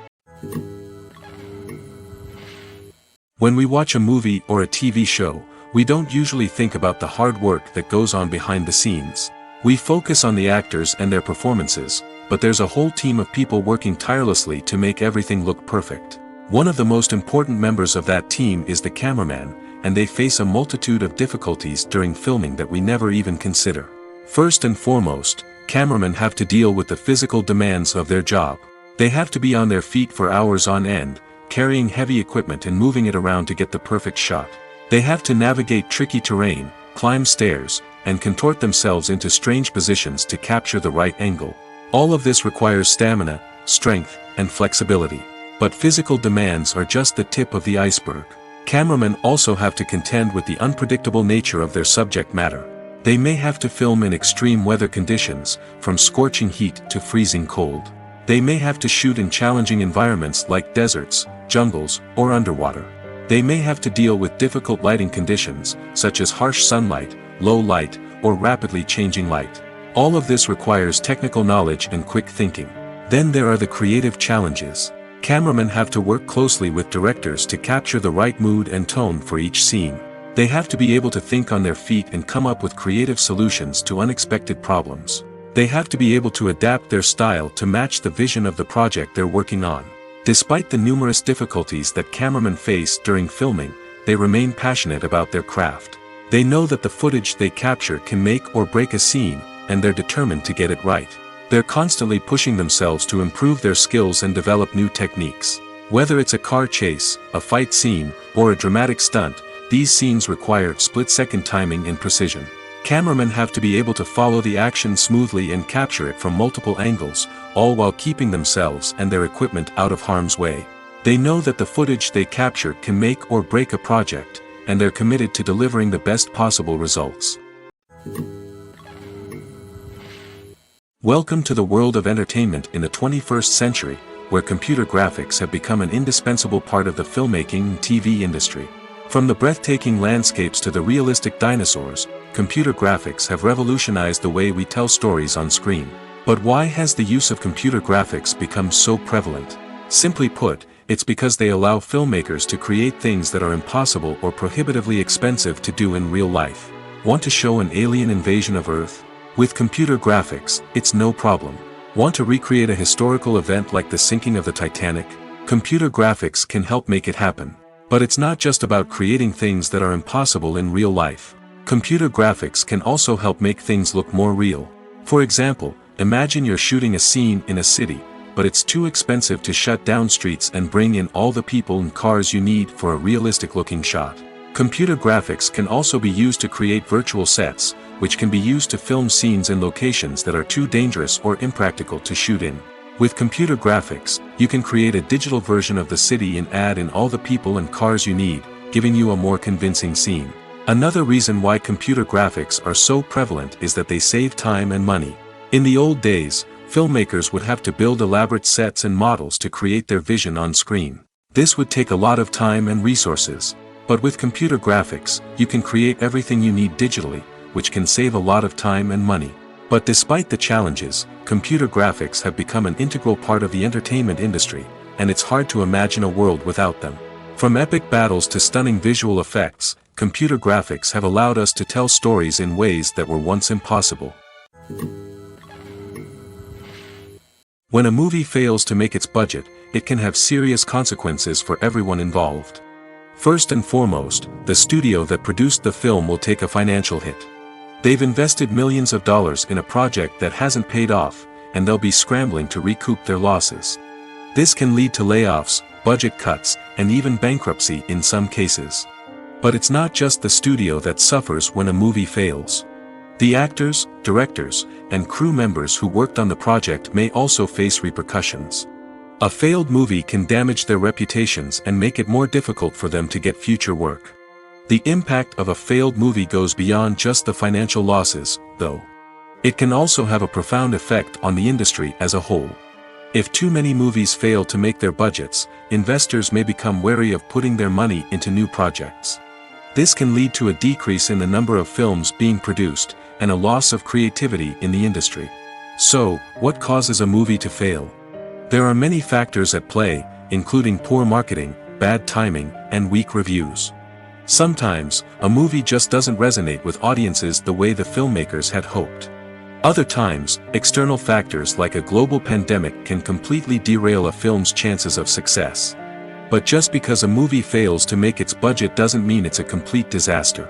Speaker 1: When we watch a movie or a TV show, we don't usually think about the hard work that goes on behind the scenes. We focus on the actors and their performances, but there's a whole team of people working tirelessly to make everything look perfect. One of the most important members of that team is the cameraman, and they face a multitude of difficulties during filming that we never even consider. First and foremost, cameramen have to deal with the physical demands of their job. They have to be on their feet for hours on end, carrying heavy equipment and moving it around to get the perfect shot. They have to navigate tricky terrain, climb stairs, and contort themselves into strange positions to capture the right angle. All of this requires stamina, strength, and flexibility. But physical demands are just the tip of the iceberg. Cameramen also have to contend with the unpredictable nature of their subject matter. They may have to film in extreme weather conditions, from scorching heat to freezing cold. They may have to shoot in challenging environments like deserts, jungles, or underwater. They may have to deal with difficult lighting conditions, such as harsh sunlight, low light, or rapidly changing light. All of this requires technical knowledge and quick thinking. Then there are the creative challenges. Cameramen have to work closely with directors to capture the right mood and tone for each scene. They have to be able to think on their feet and come up with creative solutions to unexpected problems. They have to be able to adapt their style to match the vision of the project they're working on. Despite the numerous difficulties that cameramen face during filming, they remain passionate about their craft. They know that the footage they capture can make or break a scene, and they're determined to get it right. They're constantly pushing themselves to improve their skills and develop new techniques. Whether it's a car chase, a fight scene, or a dramatic stunt, these scenes require split-second timing and precision. Cameramen have to be able to follow the action smoothly and capture it from multiple angles, all while keeping themselves and their equipment out of harm's way. They know that the footage they capture can make or break a project, and they're committed to delivering the best possible results. Welcome to the world of entertainment in the 21st century, where computer graphics have become an indispensable part of the filmmaking and TV industry. From the breathtaking landscapes to the realistic dinosaurs, computer graphics have revolutionized the way we tell stories on screen. But why has the use of computer graphics become so prevalent? Simply put, it's because they allow filmmakers to create things that are impossible or prohibitively expensive to do in real life. Want to show an alien invasion of Earth? With computer graphics, it's no problem. Want to recreate a historical event like the sinking of the Titanic? Computer graphics can help make it happen. But it's not just about creating things that are impossible in real life. Computer graphics can also help make things look more real. For example, imagine you're shooting a scene in a city, but it's too expensive to shut down streets and bring in all the people and cars you need for a realistic-looking shot. Computer graphics can also be used to create virtual sets, which can be used to film scenes in locations that are too dangerous or impractical to shoot in. With computer graphics, you can create a digital version of the city and add in all the people and cars you need, giving you a more convincing scene. Another reason why computer graphics are so prevalent is that they save time and money. In the old days, filmmakers would have to build elaborate sets and models to create their vision on screen. This would take a lot of time and resources. But with computer graphics, you can create everything you need digitally, which can save a lot of time and money. But despite the challenges, computer graphics have become an integral part of the entertainment industry, and it's hard to imagine a world without them. From epic battles to stunning visual effects, computer graphics have allowed us to tell stories in ways that were once impossible. When a movie fails to make its budget, it can have serious consequences for everyone involved. First and foremost, the studio that produced the film will take a financial hit. They've invested millions of dollars in a project that hasn't paid off, and they'll be scrambling to recoup their losses. This can lead to layoffs, budget cuts, and even bankruptcy in some cases. But it's not just the studio that suffers when a movie fails. The actors, directors, and crew members who worked on the project may also face repercussions. A failed movie can damage their reputations and make it more difficult for them to get future work. The impact of a failed movie goes beyond just the financial losses, though. It can also have a profound effect on the industry as a whole. If too many movies fail to make their budgets, investors may become wary of putting their money into new projects. This can lead to a decrease in the number of films being produced, and a loss of creativity in the industry. So, what causes a movie to fail? There are many factors at play, including poor marketing, bad timing, and weak reviews. Sometimes, a movie just doesn't resonate with audiences the way the filmmakers had hoped. Other times, external factors like a global pandemic can completely derail a film's chances of success. But just because a movie fails to make its budget doesn't mean it's a complete disaster.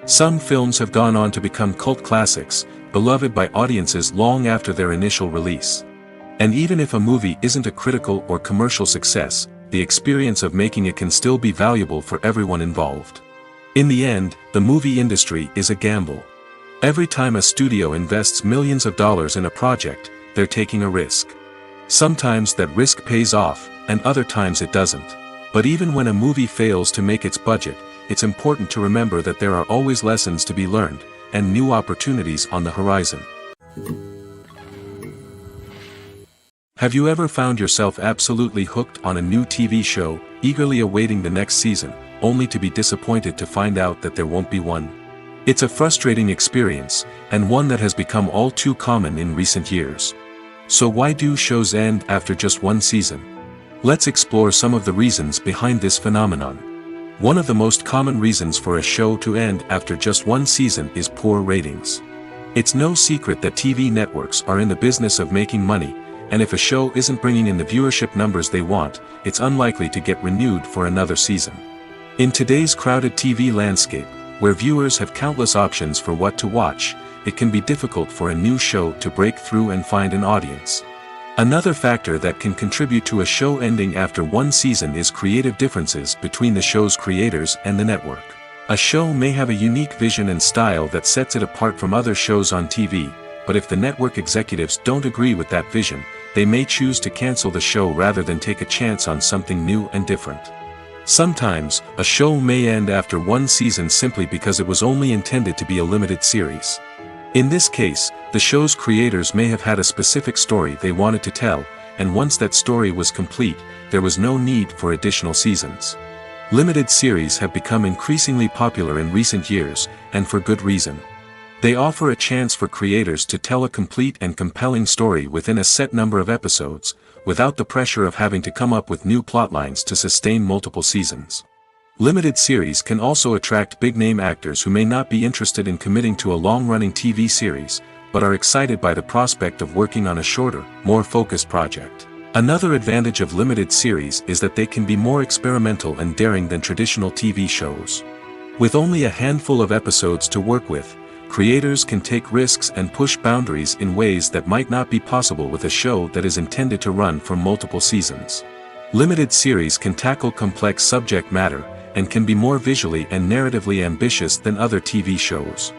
Speaker 1: Some films have gone on to become cult classics, beloved by audiences long after their initial release. And even if a movie isn't a critical or commercial success, the experience of making it can still be valuable for everyone involved. In the end, the movie industry is a gamble. Every time a studio invests millions of dollars in a project, they're taking a risk. Sometimes that risk pays off, and other times it doesn't. But even when a movie fails to make its budget, it's important to remember that there are always lessons to be learned, and new opportunities on the horizon. Have you ever found yourself absolutely hooked on a new TV show, eagerly awaiting the next season, only to be disappointed to find out that there won't be one? It's a frustrating experience, and one that has become all too common in recent years. So why do shows end after just one season? Let's explore some of the reasons behind this phenomenon. One of the most common reasons for a show to end after just one season is poor ratings. It's no secret that TV networks are in the business of making money, and if a show isn't bringing in the viewership numbers they want, it's unlikely to get renewed for another season. In today's crowded TV landscape, where viewers have countless options for what to watch, it can be difficult for a new show to break through and find an audience. Another factor that can contribute to a show ending after one season is creative differences between the show's creators and the network. A show may have a unique vision and style that sets it apart from other shows on TV, but if the network executives don't agree with that vision, they may choose to cancel the show rather than take a chance on something new and different. Sometimes, a show may end after one season simply because it was only intended to be a limited series. In this case, the show's creators may have had a specific story they wanted to tell, and once that story was complete, there was no need for additional seasons. Limited series have become increasingly popular in recent years, and for good reason. They offer a chance for creators to tell a complete and compelling story within a set number of episodes, without the pressure of having to come up with new plotlines to sustain multiple seasons. Limited series can also attract big-name actors who may not be interested in committing to a long-running TV series, but are excited by the prospect of working on a shorter, more focused project. Another advantage of limited series is that they can be more experimental and daring than traditional TV shows. With only a handful of episodes to work with, creators can take risks and push boundaries in ways that might not be possible with a show that is intended to run for multiple seasons. Limited series can tackle complex subject matter, and can be more visually and narratively ambitious than other TV shows.